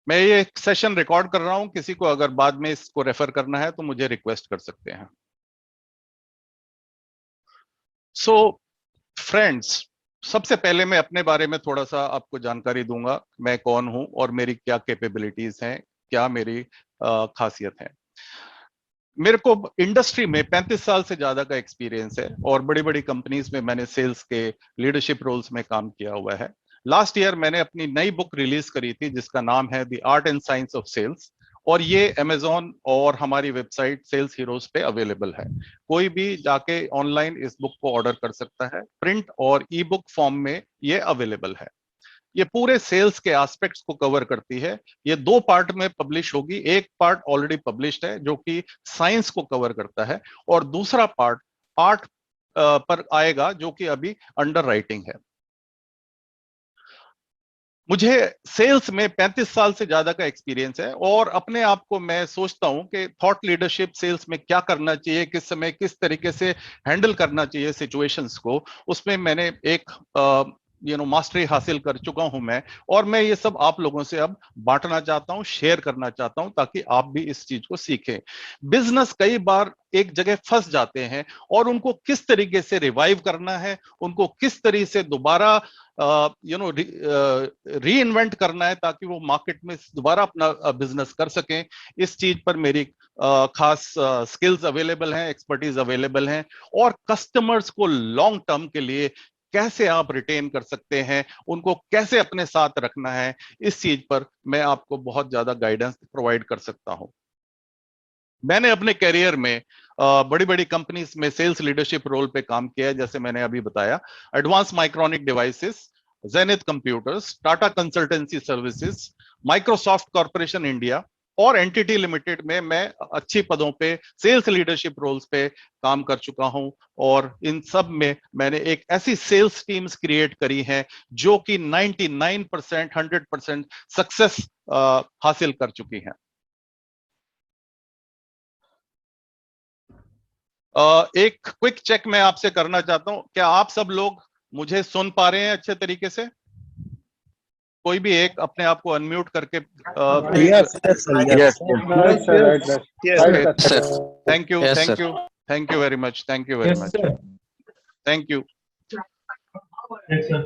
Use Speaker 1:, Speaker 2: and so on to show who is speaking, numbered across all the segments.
Speaker 1: मैं ये session record कर रहा हूं, किसी को अगर बाद में इसको रेफर करना है तो मुझे रिक्वेस्ट कर सकते हैं। सो फ्रेंड्स, सबसे पहले मैं अपने बारे में थोड़ा सा आपको जानकारी दूंगा, मैं कौन हूं और मेरी क्या कैपेबिलिटीज हैं, क्या मेरी खासियत है। मेरे को इंडस्ट्री में 35 साल से ज्यादा का एक्सपीरियंस है और बड़ी बड़ी कंपनीज में मैंने सेल्स के लीडरशिप रोल्स में काम किया हुआ है। लास्ट ईयर मैंने अपनी नई बुक रिलीज करी थी जिसका नाम है the art and science of sales, और ये अमेजोन और हमारी वेबसाइट सेल्स हीरोज पे अवेलेबल है। कोई भी जाके ऑनलाइन इस बुक को ऑर्डर कर सकता है, प्रिंट और ई बुक फॉर्म में ये अवेलेबल है। ये पूरे सेल्स के एस्पेक्ट्स को कवर करती है। ये दो पार्ट में पब्लिश होगी, एक पार्ट ऑलरेडी पब्लिश्ड है जो कि साइंस को कवर करता है, और दूसरा पार्ट आर्ट पर आएगा जो कि अभी अंडर राइटिंग है। मुझे सेल्स में 35 साल से ज्यादा का एक्सपीरियंस है और अपने आप को मैं सोचता हूं कि थॉट लीडरशिप सेल्स में क्या करना चाहिए, किस समय किस तरीके से हैंडल करना चाहिए सिचुएशंस को, उसमें मैंने एक मास्टरी हासिल कर चुका हूं मैं। और मैं ये सब आप लोगों से अब बांटना चाहता हूं, शेयर करना चाहता हूं, ताकि आप भी इस चीज को सीखें। बिजनेस कई बार एक जगह फंस जाते हैं और उनको किस तरीके से रिवाइव करना है, उनको किस तरीके से दोबारा री इन्वेंट करना है ताकि वो मार्केट में दोबारा अपना बिजनेस कर सकें। इस चीज पर मेरी खास स्किल्स अवेलेबल हैं, एक्सपर्टीज अवेलेबल हैं। और कस्टमर्स को लॉन्ग टर्म के लिए कैसे आप रिटेन कर सकते हैं, उनको कैसे अपने साथ रखना है, इस चीज पर मैं आपको बहुत ज्यादा गाइडेंस प्रोवाइड कर सकता हूं। मैंने अपने करियर में बड़ी बड़ी कंपनीज में सेल्स लीडरशिप रोल पे काम किया है, जैसे मैंने अभी बताया, advance micronic devices, Zenith computers, Tata consultancy services, Microsoft corporation India और एनटीटी लिमिटेड में मैं अच्छी पदों पे सेल्स लीडरशिप रोल्स पे काम कर चुका हूं। और इन सब में मैंने एक ऐसी सेल्स टीम्स क्रिएट करी हैं जो कि 99% 100% सक्सेस हासिल कर चुकी हैं। एक क्विक चेक मैं आपसे करना चाहता हूं, क्या आप सब लोग मुझे सुन पा रहे हैं अच्छे तरीके से? कोई भी एक अपने आप को अनम्यूट करके please.
Speaker 2: Yes, yes, sir, yes.
Speaker 3: Yes, yes.
Speaker 2: Right, sir, right, right.
Speaker 4: Yes,
Speaker 2: Right,
Speaker 1: okay,
Speaker 2: sir.
Speaker 3: Sir.
Speaker 1: Thank you,
Speaker 3: Yes,
Speaker 1: thank
Speaker 3: sir.
Speaker 1: You, thank you very much, thank you very
Speaker 2: Yes,
Speaker 1: much,
Speaker 2: sir.
Speaker 1: Thank you,
Speaker 2: Yes, sir.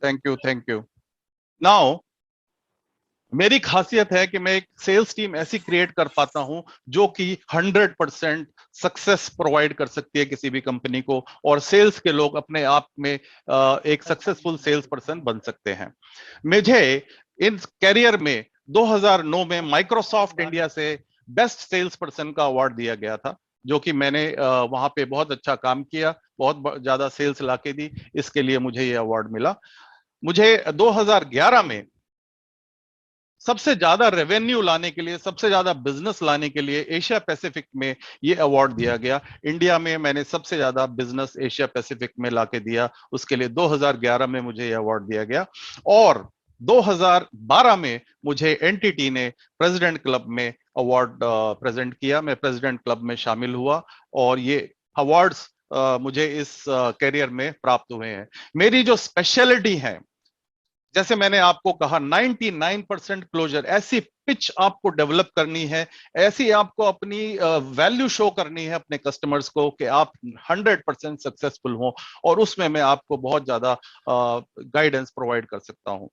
Speaker 1: Thank you, thank you. Now मेरी खासियत है कि मैं एक sales team ऐसी create कर पाता हूं जो कि 100% सक्सेस प्रोवाइड कर सकती है किसी भी कंपनी को, और सेल्स के लोग अपने आप में एक सक्सेसफुल सेल्स पर्सन बन सकते हैं। मुझे इन कैरियर में 2009 में माइक्रोसॉफ्ट इंडिया से बेस्ट सेल्स पर्सन का अवार्ड दिया गया था, जो कि मैंने वहां पे बहुत अच्छा काम किया, बहुत ज्यादा सेल्स लाके दी, इसके लिए मुझे ये अवार्ड मिला। मुझे 2011 में सबसे ज्यादा रेवेन्यू लाने के लिए, सबसे ज्यादा बिजनेस लाने के लिए एशिया पैसिफिक में ये अवार्ड दिया गया। इंडिया में मैंने सबसे ज्यादा बिजनेस एशिया पैसिफिक में लाके दिया, उसके लिए 2011 में मुझे ये अवार्ड दिया गया। और 2012 में मुझे एनटीटी ने प्रेसिडेंट क्लब में अवार्ड प्रेजेंट किया, मैं प्रेसिडेंट क्लब में शामिल हुआ, और ये अवार्ड्स मुझे इस करियर में प्राप्त हुए हैं। मेरी जो स्पेशलिटी है, जैसे मैंने आपको कहा, 99% क्लोजर, ऐसी पिच आपको डेवलप करनी है, ऐसी आपको अपनी वैल्यू शो करनी है अपने कस्टमर्स को कि आप 100% सक्सेसफुल हो, और उसमें मैं आपको बहुत ज्यादा गाइडेंस प्रोवाइड कर सकता हूं।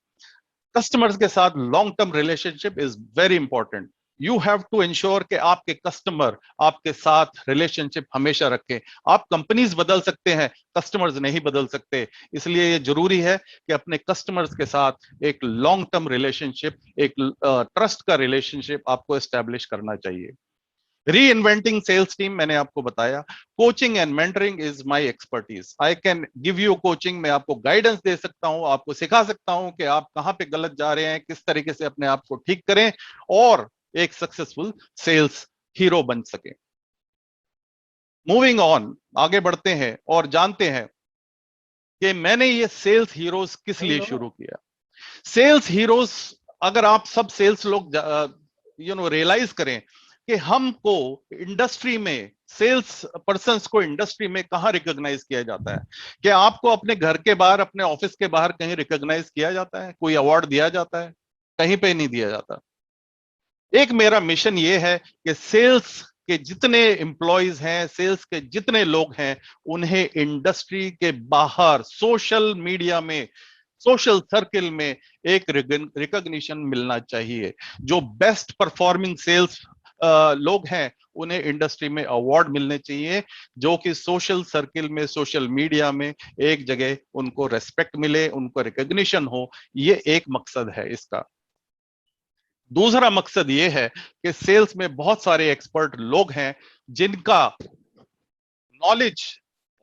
Speaker 1: कस्टमर्स के साथ long term relationship is very important. You have to ensure कि आपके कस्टमर आपके साथ रिलेशनशिप हमेशा रखें। आप कंपनीज बदल सकते हैं, कस्टमर्स नहीं बदल सकते, इसलिए ये जरूरी है कि अपने कस्टमर्स के साथ एक लॉन्ग टर्म रिलेशनशिप, एक ट्रस्ट का रिलेशनशिप आपको एस्टेब्लिश करना चाहिए। री इन्वेंटिंग सेल्स टीम मैंने आपको बताया। Coaching and mentoring is my expertise. I can give you coaching, मैं आपको गाइडेंस दे सकता हूं, आपको सिखा सकता हूं कि आप कहां पे गलत जा रहे हैं, किस तरीके से अपने आप को ठीक करें और एक सक्सेसफुल सेल्स हीरो बन सके। मूविंग ऑन, आगे बढ़ते हैं और जानते हैं कि मैंने ये सेल्स हीरोज किस लिए शुरू किया। सेल्स हीरोज, अगर आप सब सेल्स लोग रियलाइज करें कि हमको इंडस्ट्री में, सेल्स पर्संस को इंडस्ट्री में कहां रिकॉग्नाइज किया जाता है? क्या आपको अपने घर के बाहर, अपने ऑफिस के बाहर कहीं रिकॉग्नाइज किया जाता है? कोई अवार्ड दिया जाता है? कहीं पे नहीं दिया जाता। एक मेरा मिशन ये है कि सेल्स के जितने एम्प्लॉयज हैं, सेल्स के जितने लोग हैं, उन्हें इंडस्ट्री के बाहर सोशल मीडिया में, सोशल सर्किल में एक रिकॉग्निशन मिलना चाहिए। जो बेस्ट परफॉर्मिंग सेल्स लोग हैं, उन्हें इंडस्ट्री में अवार्ड मिलने चाहिए, जो कि सोशल सर्किल में, सोशल मीडिया में एक जगह उनको रेस्पेक्ट मिले, उनको रिकॉग्निशन हो। ये एक मकसद है इसका। दूसरा मकसद ये है कि सेल्स में बहुत सारे एक्सपर्ट लोग हैं जिनका नॉलेज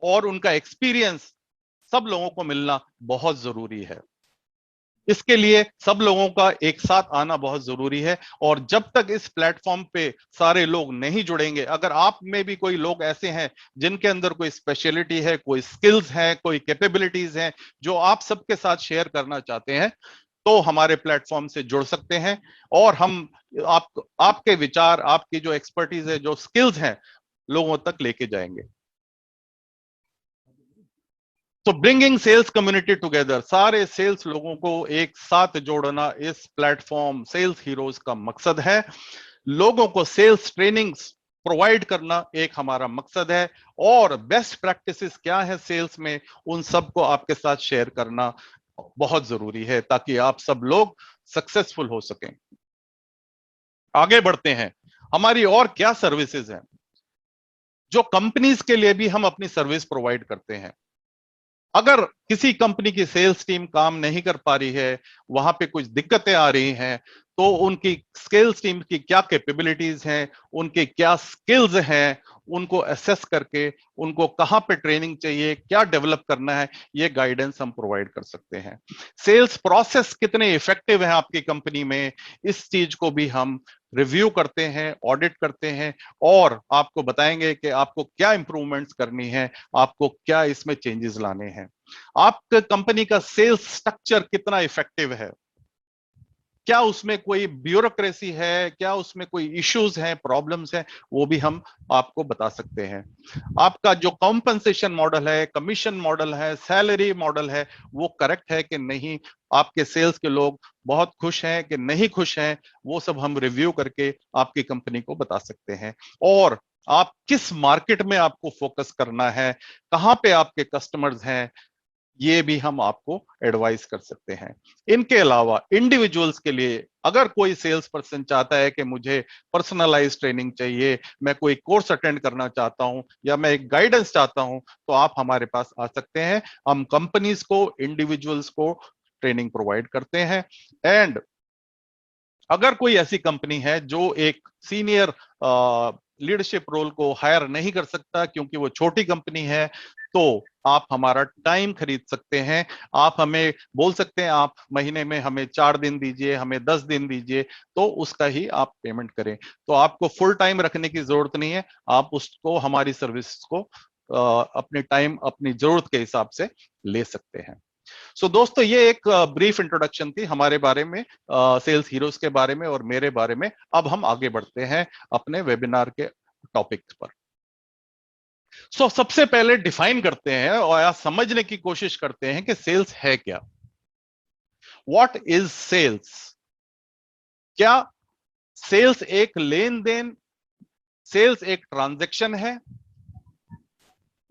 Speaker 1: और उनका एक्सपीरियंस सब लोगों को मिलना बहुत जरूरी है। इसके लिए सब लोगों का एक साथ आना बहुत जरूरी है। और जब तक इस प्लेटफॉर्म पे सारे लोग नहीं जुड़ेंगे, अगर आप में भी कोई लोग ऐसे हैं जिनके अंदर कोई स्पेशलिटी है, कोई स्किल्स है, कोई कैपेबिलिटीज हैं जो आप सबके साथ शेयर करना चाहते हैं, तो हमारे प्लेटफॉर्म से जुड़ सकते हैं और हम आपके विचार, आपकी जो एक्सपर्टीज है, जो स्किल्स हैं, लोगों तक लेके जाएंगे। तो ब्रिंगिंग सेल्स कम्युनिटी टुगेदर, सारे सेल्स लोगों को एक साथ जोड़ना इस प्लेटफॉर्म सेल्स हीरोज का मकसद है। लोगों को सेल्स ट्रेनिंग्स प्रोवाइड करना एक हमारा मकसद है, और बेस्ट प्रैक्टिसेस क्या है सेल्स में, उन सबको आपके साथ शेयर करना बहुत जरूरी है ताकि आप सब लोग सक्सेसफुल हो सकें। आगे बढ़ते हैं, हमारी और क्या सर्विसेज हैं जो कंपनीज के लिए भी हम अपनी सर्विस प्रोवाइड करते हैं। अगर किसी कंपनी की सेल्स टीम काम नहीं कर पा रही है, वहां पे कुछ दिक्कतें आ रही हैं, तो उनकी सेल्स टीम की क्या कैपेबिलिटीज हैं, उनके क्या स्किल्स हैं, उनको असेस करके उनको कहां पे ट्रेनिंग चाहिए, क्या डेवलप करना है, ये गाइडेंस हम प्रोवाइड कर सकते हैं। सेल्स प्रोसेस कितने इफेक्टिव हैं आपकी कंपनी में, इस चीज को भी हम रिव्यू करते हैं, ऑडिट करते हैं, और आपको बताएंगे कि आपको क्या इंप्रूवमेंट्स करनी है, आपको क्या इसमें चेंजेस लाने हैं। आपके कंपनी का सेल्स स्ट्रक्चर कितना इफेक्टिव है, क्या उसमें कोई ब्यूरोक्रेसी है, क्या उसमें कोई इश्यूज हैं, प्रॉब्लम्स हैं, वो भी हम आपको बता सकते हैं। आपका जो कॉम्पनसेशन मॉडल है, कमीशन मॉडल है, सैलरी मॉडल है, वो करेक्ट है कि नहीं, आपके सेल्स के लोग बहुत खुश हैं कि नहीं खुश हैं, वो सब हम रिव्यू करके आपकी कंपनी को बता सकते हैं। और आप किस मार्केट में आपको फोकस करना है, कहां पे आपके कस्टमर्स हैं, ये भी हम आपको एडवाइस कर सकते हैं। इनके अलावा इंडिविजुअल्स के लिए अगर कोई सेल्स पर्सन चाहता है कि मुझे पर्सनलाइज ट्रेनिंग चाहिए, मैं कोई कोर्स अटेंड करना चाहता हूं, या मैं एक गाइडेंस चाहता हूं, तो आप हमारे पास आ सकते हैं। हम कंपनीज को, इंडिविजुअल्स को ट्रेनिंग प्रोवाइड करते हैं। एंड अगर कोई ऐसी कंपनी है जो एक सीनियर लीडरशिप रोल को हायर नहीं कर सकता क्योंकि वो छोटी कंपनी है, तो आप हमारा टाइम खरीद सकते हैं। आप हमें बोल सकते हैं, आप महीने में हमें 4 दिन दीजिए, हमें 10 दिन दीजिए, तो उसका ही आप पेमेंट करें। तो आपको फुल टाइम रखने की जरूरत नहीं है, आप उसको, हमारी सर्विस को अपने टाइम, अपनी जरूरत के हिसाब से ले सकते हैं। सो दोस्तों, ये एक ब्रीफ इंट्रोडक्शन थी हमारे बारे में, सेल्स हीरोज के बारे में और मेरे बारे में। अब हम आगे बढ़ते हैं अपने वेबिनार के टॉपिक पर। सबसे पहले डिफाइन करते हैं और समझने की कोशिश करते हैं कि सेल्स है क्या। What is sales? क्या सेल्स एक लेन देन, सेल्स एक ट्रांजैक्शन है?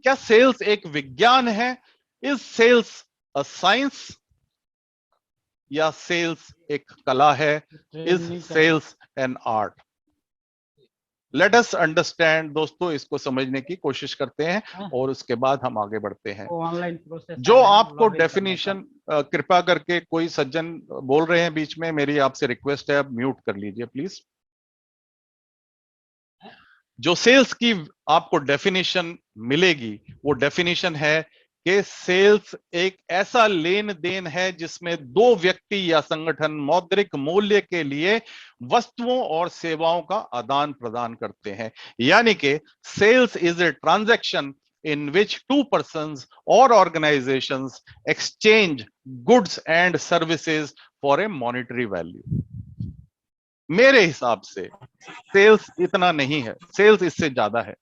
Speaker 1: क्या सेल्स एक विज्ञान है? इज सेल्स अ साइंस, या सेल्स एक कला है? Is sales an art? Let us understand दोस्तों, इसको समझने की कोशिश करते हैं और उसके बाद हम आगे बढ़ते हैं।
Speaker 3: ऑनलाइन प्रोसेस
Speaker 1: जो आपको डेफिनेशन, कृपा करके कोई सज्जन बोल रहे हैं बीच में, मेरी आपसे रिक्वेस्ट है, आप म्यूट कर लीजिए प्लीज। जो सेल्स की आपको डेफिनेशन मिलेगी, वो डेफिनेशन है कि सेल्स एक ऐसा लेन देन है जिसमें दो व्यक्ति या संगठन मौद्रिक मूल्य के लिए वस्तुओं और सेवाओं का आदान प्रदान करते हैं। यानी कि sales is a transaction in which two persons or organizations exchange goods and services for a monetary value. मेरे हिसाब से सेल्स इतना नहीं है, सेल्स इससे ज्यादा है।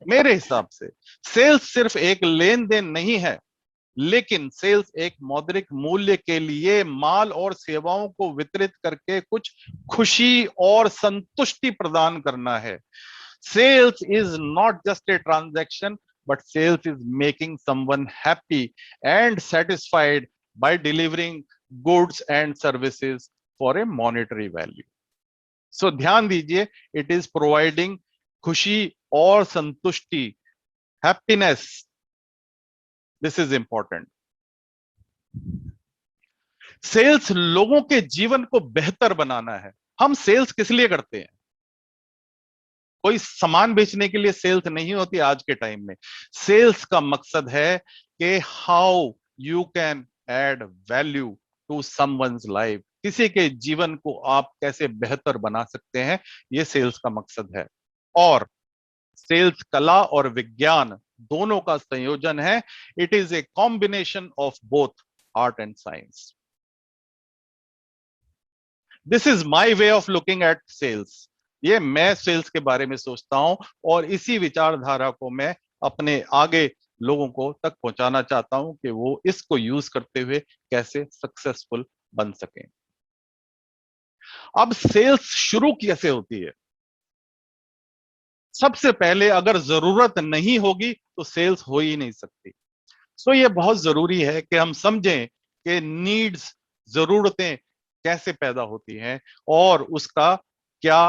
Speaker 1: मेरे हिसाब से सेल्स सिर्फ एक लेन देन नहीं है, लेकिन सेल्स एक मौद्रिक मूल्य के लिए माल और सेवाओं को वितरित करके कुछ खुशी और संतुष्टि प्रदान करना है। Sales is not just a transaction, but sales is making someone happy and satisfied by delivering goods and services for a monetary value. So ध्यान दीजिए, इट इज प्रोवाइडिंग खुशी और संतुष्टि, happiness. This is important. Sales लोगों के जीवन को बेहतर बनाना है। हम सेल्स किस लिए करते हैं? कोई सामान बेचने के लिए सेल्स नहीं होती आज के टाइम में। सेल्स का मकसद है कि how you can add value to someone's life, किसी के जीवन को आप कैसे बेहतर बना सकते हैं, ये सेल्स का मकसद है। और सेल्स कला और विज्ञान दोनों का संयोजन है। It is a combination of both art and science. This is my way of looking at sales. ये मैं सेल्स के बारे में सोचता हूं और इसी विचारधारा को मैं अपने आगे लोगों को तक पहुंचाना चाहता हूं कि वो इसको यूज करते हुए कैसे सक्सेसफुल बन सकें। अब सेल्स शुरू कैसे होती है? सबसे पहले अगर जरूरत नहीं होगी तो सेल्स हो ही नहीं सकती। सो ये बहुत जरूरी है कि हम समझें कि नीड्स, जरूरतें कैसे पैदा होती हैं और उसका क्या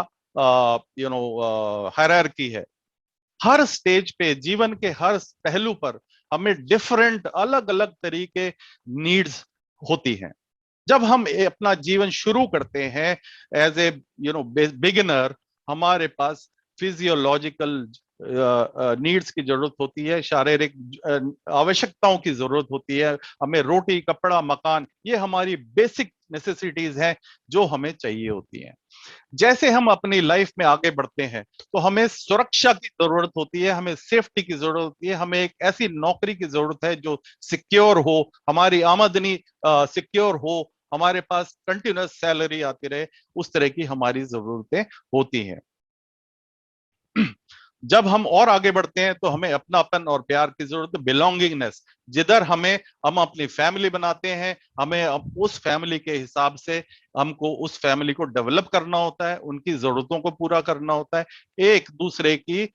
Speaker 1: हायरार्की है। हर स्टेज पे, जीवन के हर पहलू पर हमें डिफरेंट, अलग अलग तरीके नीड्स होती हैं। जब हम अपना जीवन शुरू करते हैं एज ए बिगिनर, हमारे पास फिजियोलॉजिकल नीड्स की जरूरत होती है, शारीरिक आवश्यकताओं की जरूरत होती है। हमें रोटी, कपड़ा, मकान, ये हमारी बेसिक नेसेसिटीज हैं जो हमें चाहिए होती हैं। जैसे हम अपनी लाइफ में आगे बढ़ते हैं तो हमें सुरक्षा की जरूरत होती है, हमें सेफ्टी की जरूरत होती है, हमें एक ऐसी नौकरी की जरूरत है जो सिक्योर हो, हमारी आमदनी सिक्योर हो, हमारे पास कंटिन्यूअस सैलरी आती रहे। उस तरह की हमारी जरूरतें होती हैं। जब हम और आगे बढ़ते हैं तो हमें अपनापन और प्यार की जरूरत है, बिलोंगिंगनेस। जिधर हम अपनी फैमिली बनाते हैं, हमें उस फैमिली के हिसाब से हमको उस फैमिली को डेवलप करना होता है, उनकी जरूरतों को पूरा करना होता है। एक दूसरे की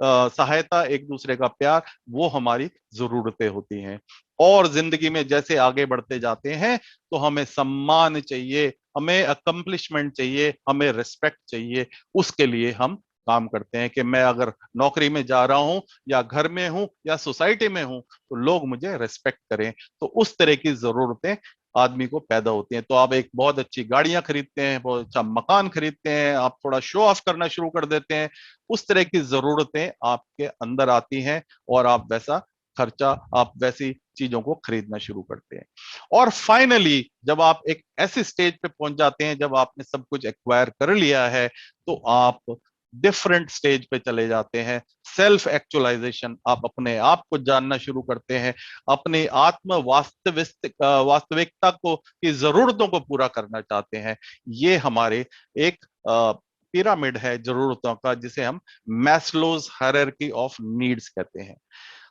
Speaker 1: सहायता, एक दूसरे का प्यार, वो हमारी जरूरतें होती हैं। और जिंदगी में जैसे आगे बढ़ते जाते हैं तो हमें सम्मान चाहिए, हमें अकम्पलिशमेंट चाहिए, हमें रिस्पेक्ट चाहिए। उसके लिए हम काम करते हैं कि मैं अगर नौकरी में जा रहा हूं या घर में हूं या सोसाइटी में हूं तो लोग मुझे रिस्पेक्ट करें। तो उस तरह की जरूरतें आदमी को पैदा होती हैं। तो आप एक बहुत अच्छी गाड़ियां खरीदते हैं, बहुत अच्छा मकान खरीदते हैं, आप थोड़ा शो ऑफ करना शुरू कर देते हैं, उस तरह की जरूरतें आपके अंदर आती हैं और आप वैसा खर्चा, आप वैसी चीजों को खरीदना शुरू करते हैं। और फाइनली जब आप एक ऐसे स्टेज पे पहुंच जाते हैं, जब आपने सब कुछ एक्वायर कर लिया है, तो आप डिफरेंट स्टेज पे चले जाते हैं। सेल्फ एक्चुअलाइजेशन, आप अपने आप को जानना शुरू करते हैं, अपने आत्म वास्तविकता को, की जरूरतों को पूरा करना चाहते हैं। ये हमारे एक पिरामिड है जरूरतों का, जिसे हम मैस्लोज हायरार्की ऑफ नीड्स कहते हैं।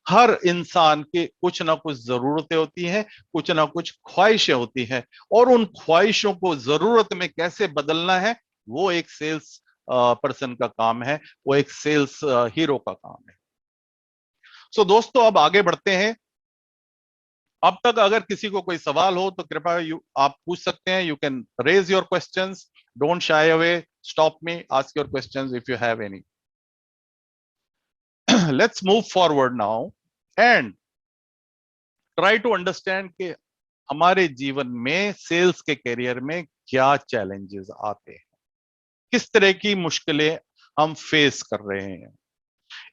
Speaker 1: हर इंसान के कुछ ना कुछ जरूरतें होती हैं, कुछ ना कुछ ख्वाहिशें होती हैं, और उन ख्वाहिशों को जरूरत में कैसे बदलना है, वो एक सेल्स पर्सन का काम है, वो एक सेल्स हीरो का काम है। सो दोस्तों, अब आगे बढ़ते हैं। अब तक अगर किसी को कोई सवाल हो तो कृपया आप पूछ सकते हैं। You can raise your questions, don't shy away, stop me, ask your questions if you have any. Let's move forward now and try to understand कि हमारे जीवन में, सेल्स के करियर में क्या चैलेंजेस आते हैं, किस तरह की मुश्किलें हम फेस कर रहे हैं।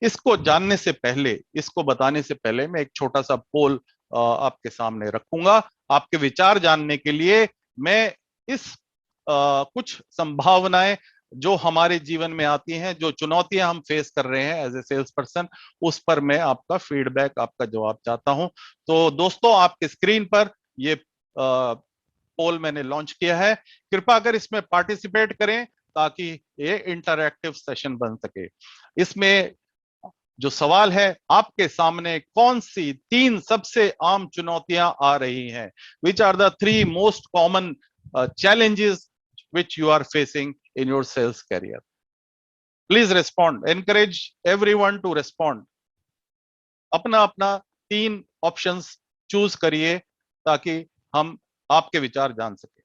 Speaker 1: इसको जानने से पहले, इसको बताने से पहले मैं एक छोटा सा पोल आपके सामने रखूंगा आपके विचार जानने के लिए। मैं इस कुछ संभावनाएं जो हमारे जीवन में आती हैं, जो चुनौतियां हम फेस कर रहे हैं एज ए सेल्स पर्सन, उस पर मैं आपका फीडबैक, आपका जवाब चाहता हूं। तो दोस्तों, आपके स्क्रीन पर ये पोल मैंने लॉन्च किया है। कृपया अगर इसमें पार्टिसिपेट करें ताकि ये इंटरैक्टिव सेशन बन सके। इसमें जो सवाल है आपके सामने, कौन सी 3 सबसे आम चुनौतियां आ रही हैं? Which are the 3 most common challenges which you are facing in your sales career? Please respond. Encourage everyone to respond. अपना अपना 3 ऑप्शंस चूज करिए ताकि हम आपके विचार जान सके।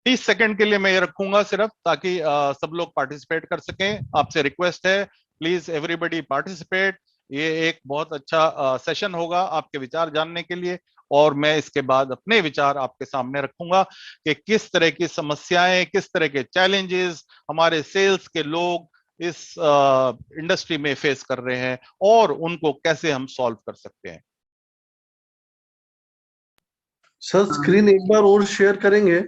Speaker 1: 30 सेकंड के लिए मैं ये रखूंगा सिर्फ, ताकि सब लोग पार्टिसिपेट कर सकें। आपसे रिक्वेस्ट है, प्लीज एवरीबॉडी पार्टिसिपेट। ये एक बहुत अच्छा सेशन होगा आपके विचार जानने के लिए, और मैं इसके बाद अपने विचार आपके सामने रखूंगा कि किस तरह की समस्याएं, किस तरह के चैलेंजेस हमारे सेल्स के लोग इस इंडस्ट्री में फेस कर रहे हैं और उनको कैसे हम सॉल्व कर सकते हैं।
Speaker 2: सर स्क्रीन एक बार और शेयर करेंगे?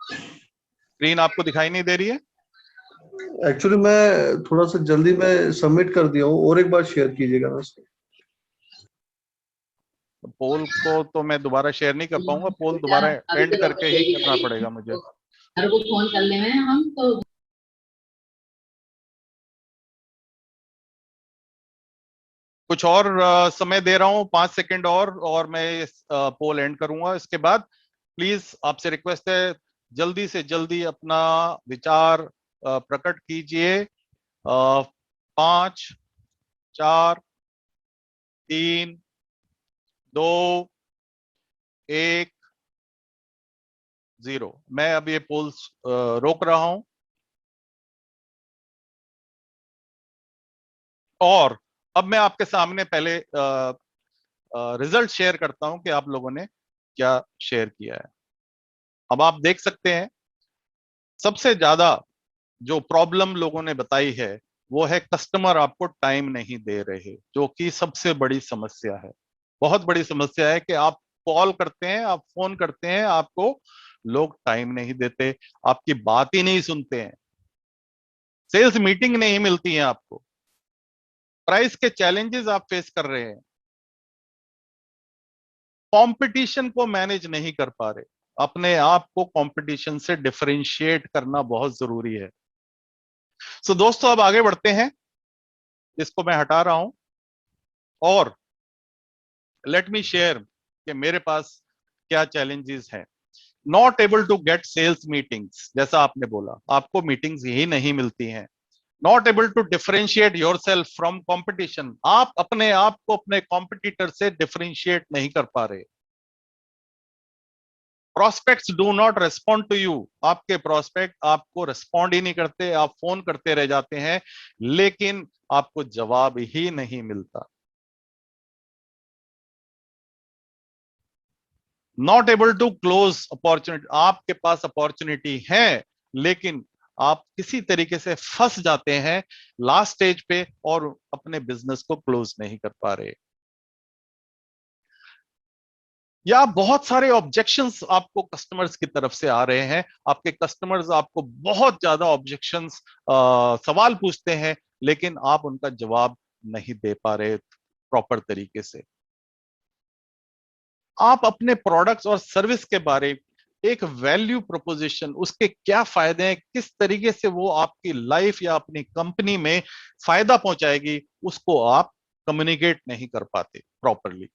Speaker 1: स्क्रीन आपको दिखाई नहीं दे रही है?
Speaker 2: एक्चुअली मैं थोड़ा सा जल्दी में सबमिट कर दिया हूँ, और एक बार शेयर कीजिएगा ना सर।
Speaker 1: पोल को तो मैं दोबारा शेयर नहीं कर पाऊंगा, पोल दोबारा एंड करके ही करना पड़ेगा मुझे।
Speaker 3: हर को फोन कर ले में हम तो।
Speaker 1: कुछ और समय दे रहा हूं, 5 सेकंड और मैं पोल एंड करूंगा। इसके बाद प्लीज आपसे रिक्वेस्ट है, जल्दी से जल्दी अपना विचार प्रकट कीजिए। 5 4 3 2 1 0। मैं अब ये पोल्स रोक रहा हूं और अब मैं आपके सामने पहले रिजल्ट शेयर करता हूं कि आप लोगों ने क्या शेयर किया है। अब आप देख सकते हैं, सबसे ज्यादा जो प्रॉब्लम लोगों ने बताई है वो है कस्टमर आपको टाइम नहीं दे रहे, जो कि सबसे बड़ी समस्या है। बहुत बड़ी समस्या है कि आप कॉल करते हैं, आप फोन करते हैं, आपको लोग टाइम नहीं देते, आपकी बात ही नहीं सुनते हैं, सेल्स मीटिंग नहीं मिलती है आपको, प्राइस के चैलेंजेस आप फेस कर रहे हैं, कंपटीशन को मैनेज नहीं कर पा रहे। अपने आप को कंपटीशन से डिफरेंशिएट करना बहुत जरूरी है। सो दोस्तों, अब आगे बढ़ते हैं। इसको मैं हटा रहा हूं और लेट मी शेयर कि मेरे पास क्या चैलेंजेस हैं। Not able to get sales meetings, जैसा आपने बोला, आपको मीटिंग्स ही नहीं मिलती हैं। Not able to differentiate yourself from competition, आप अपने आप को अपने कॉम्पिटिटर से डिफरेंशिएट नहीं कर पा रहे। Prospects do not respond to you, आपके प्रोस्पेक्ट आपको रेस्पॉन्ड ही नहीं करते, आप फोन करते रह जाते हैं लेकिन आपको जवाब ही नहीं मिलता। Not able to close opportunity, आपके पास अपॉर्चुनिटी है लेकिन आप किसी तरीके से फंस जाते हैं लास्ट स्टेज पे और अपने बिजनेस को क्लोज नहीं कर पा रहे, या बहुत सारे ऑब्जेक्शंस आपको कस्टमर्स की तरफ से आ रहे हैं। आपके कस्टमर्स आपको बहुत ज्यादा ऑब्जेक्शंस, सवाल पूछते हैं लेकिन आप उनका जवाब नहीं दे पा रहे प्रॉपर तरीके से। आप अपने प्रोडक्ट्स और सर्विस के बारे एक वैल्यू प्रोपोजिशन, उसके क्या फायदे हैं, किस तरीके से वो आपकी लाइफ या अपनी कंपनी में फायदा पहुंचाएगी, उसको आप कम्युनिकेट नहीं कर पाते प्रॉपरली,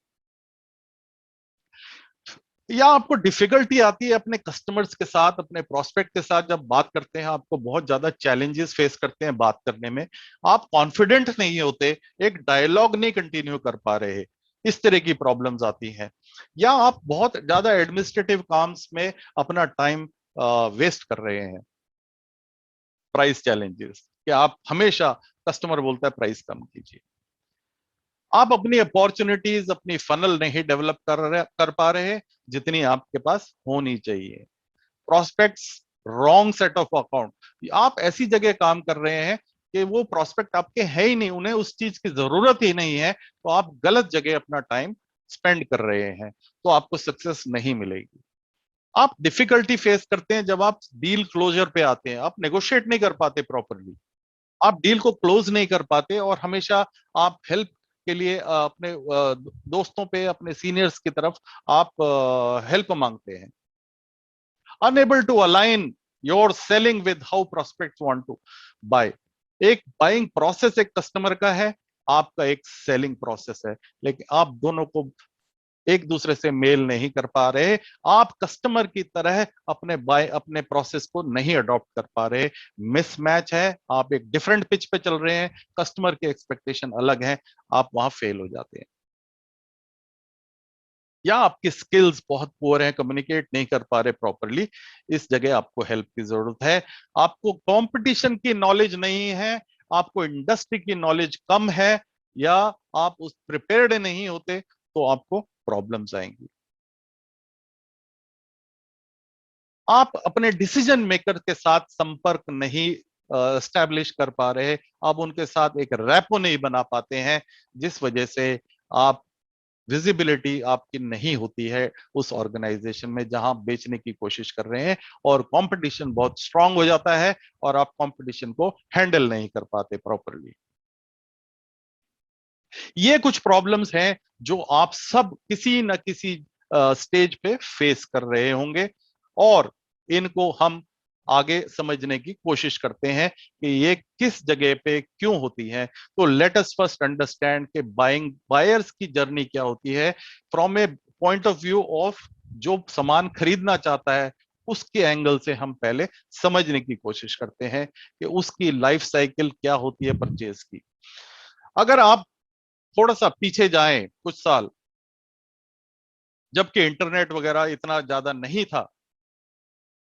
Speaker 1: या आपको डिफिकल्टी आती है अपने कस्टमर्स के साथ, अपने प्रोस्पेक्ट के साथ जब बात करते हैं, आपको बहुत ज्यादा चैलेंजेस फेस करते हैं बात करने में, आप कॉन्फिडेंट नहीं होते, एक डायलॉग नहीं कंटिन्यू कर पा रहे, इस तरह की प्रॉब्लम्स आती हैं, या आप बहुत ज्यादा एडमिनिस्ट्रेटिव काम्स में अपना टाइम वेस्ट कर रहे हैं। प्राइस चैलेंजेस, कि आप हमेशा, कस्टमर बोलता है प्राइस कम कीजिए, आप अपनी अपॉर्चुनिटीज, अपनी फनल नहीं डेवलप कर पा रहे जितनी आपके पास होनी चाहिए। Prospects wrong set of account, आप ऐसी जगह काम कर रहे हैं कि वो प्रोस्पेक्ट आपके है ही नहीं, उन्हें उस चीज की जरूरत ही नहीं है, तो आप गलत जगह अपना टाइम स्पेंड कर रहे हैं, तो आपको सक्सेस नहीं मिलेगी। आप डिफिकल्टी फेस करते हैं जब आप डील क्लोजर पे आते हैं, आप नेगोशिएट नहीं कर पाते प्रॉपरली, आप डील को क्लोज नहीं कर पाते और हमेशा आप हेल्प के लिए अपने दोस्तों पे, अपने सीनियर्स की तरफ आप हेल्प मांगते हैं। Unable to align You're selling with how prospects want to buy. एक बाइंग प्रोसेस एक कस्टमर का है, आपका एक सेलिंग प्रोसेस है, लेकिन आप दोनों को एक दूसरे से मेल नहीं कर पा रहे। आप कस्टमर की तरह अपने प्रोसेस को नहीं अडॉप्ट कर पा रहे। मिसमैच है, आप एक डिफरेंट पिच पे चल रहे हैं, कस्टमर के एक्सपेक्टेशन अलग हैं, आप वहां फेल हो जाते हैं। या आपकी स्किल्स बहुत पुअर हैं, कम्युनिकेट नहीं कर पा रहे प्रॉपरली, इस जगह आपको हेल्प की जरूरत है। आपको कंपटीशन की नॉलेज नहीं है, आपको इंडस्ट्री की नॉलेज कम है, या आप उस प्रिपेयर्ड नहीं होते, तो आपको प्रॉब्लम्स आएंगी। आप अपने डिसीजन मेकर के साथ संपर्क नहीं एस्टैब्लिश कर पा रहे, आप उनके साथ एक रैपो नहीं बना पाते हैं, जिस वजह से आप विजिबिलिटी आपकी नहीं होती है उस ऑर्गेनाइजेशन में जहां बेचने की कोशिश कर रहे हैं, और कंपटीशन बहुत स्ट्रांग हो जाता है और आप कंपटीशन को हैंडल नहीं कर पाते प्रॉपरली। ये कुछ प्रॉब्लम्स हैं जो आप सब किसी न किसी स्टेज पे फेस कर रहे होंगे, और इनको हम आगे समझने की कोशिश करते हैं कि ये किस जगह पे क्यों होती है। तो लेट अस फर्स्ट अंडरस्टैंड कि बायर्स की जर्नी क्या होती है from A point of view of जो सामान खरीदना चाहता है, उसके एंगल से हम पहले समझने की कोशिश करते हैं कि उसकी लाइफ साइकिल क्या होती है परचेज की। अगर आप थोड़ा सा पीछे जाएं कुछ साल, जबकि इंटरनेट वगैरह इतना ज्यादा नहीं था,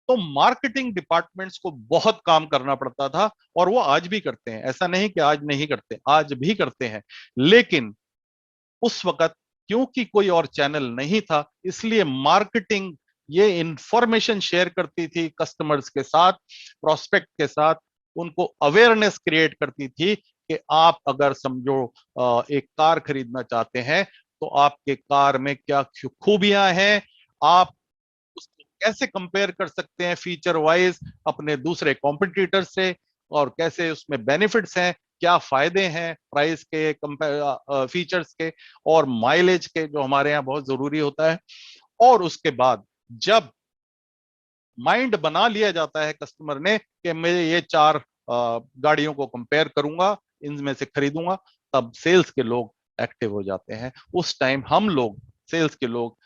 Speaker 1: तो मार्केटिंग डिपार्टमेंट्स को बहुत काम करना पड़ता था, और वो आज भी करते हैं, ऐसा नहीं कि आज नहीं करते, आज भी करते हैं। लेकिन उस वक्त क्योंकि कोई और चैनल नहीं था, इसलिए मार्केटिंग ये इंफॉर्मेशन शेयर करती थी कस्टमर्स के साथ, प्रोस्पेक्ट के साथ, उनको अवेयरनेस क्रिएट करती थी कि आप अगर समझो एक कार खरीदना चाहते हैं, तो आपके कार में क्या खूबियां हैं, आप उसको कैसे कंपेयर कर सकते हैं फीचर वाइज अपने दूसरे कॉम्पिटिटर से, और कैसे उसमें बेनिफिट्स हैं, क्या फायदे हैं प्राइस के, फीचर्स के और माइलेज के, जो हमारे यहाँ बहुत जरूरी होता है। और उसके बाद जब माइंड बना लिया जाता है कस्टमर ने कि मैं ये चार गाड़ियों को कंपेयर करूंगा, इनमें से खरीदूंगा, तब सेल्स के लोग एक्टिव हो जाते हैं। उस टाइम हम लोग, सेल्स के लोग,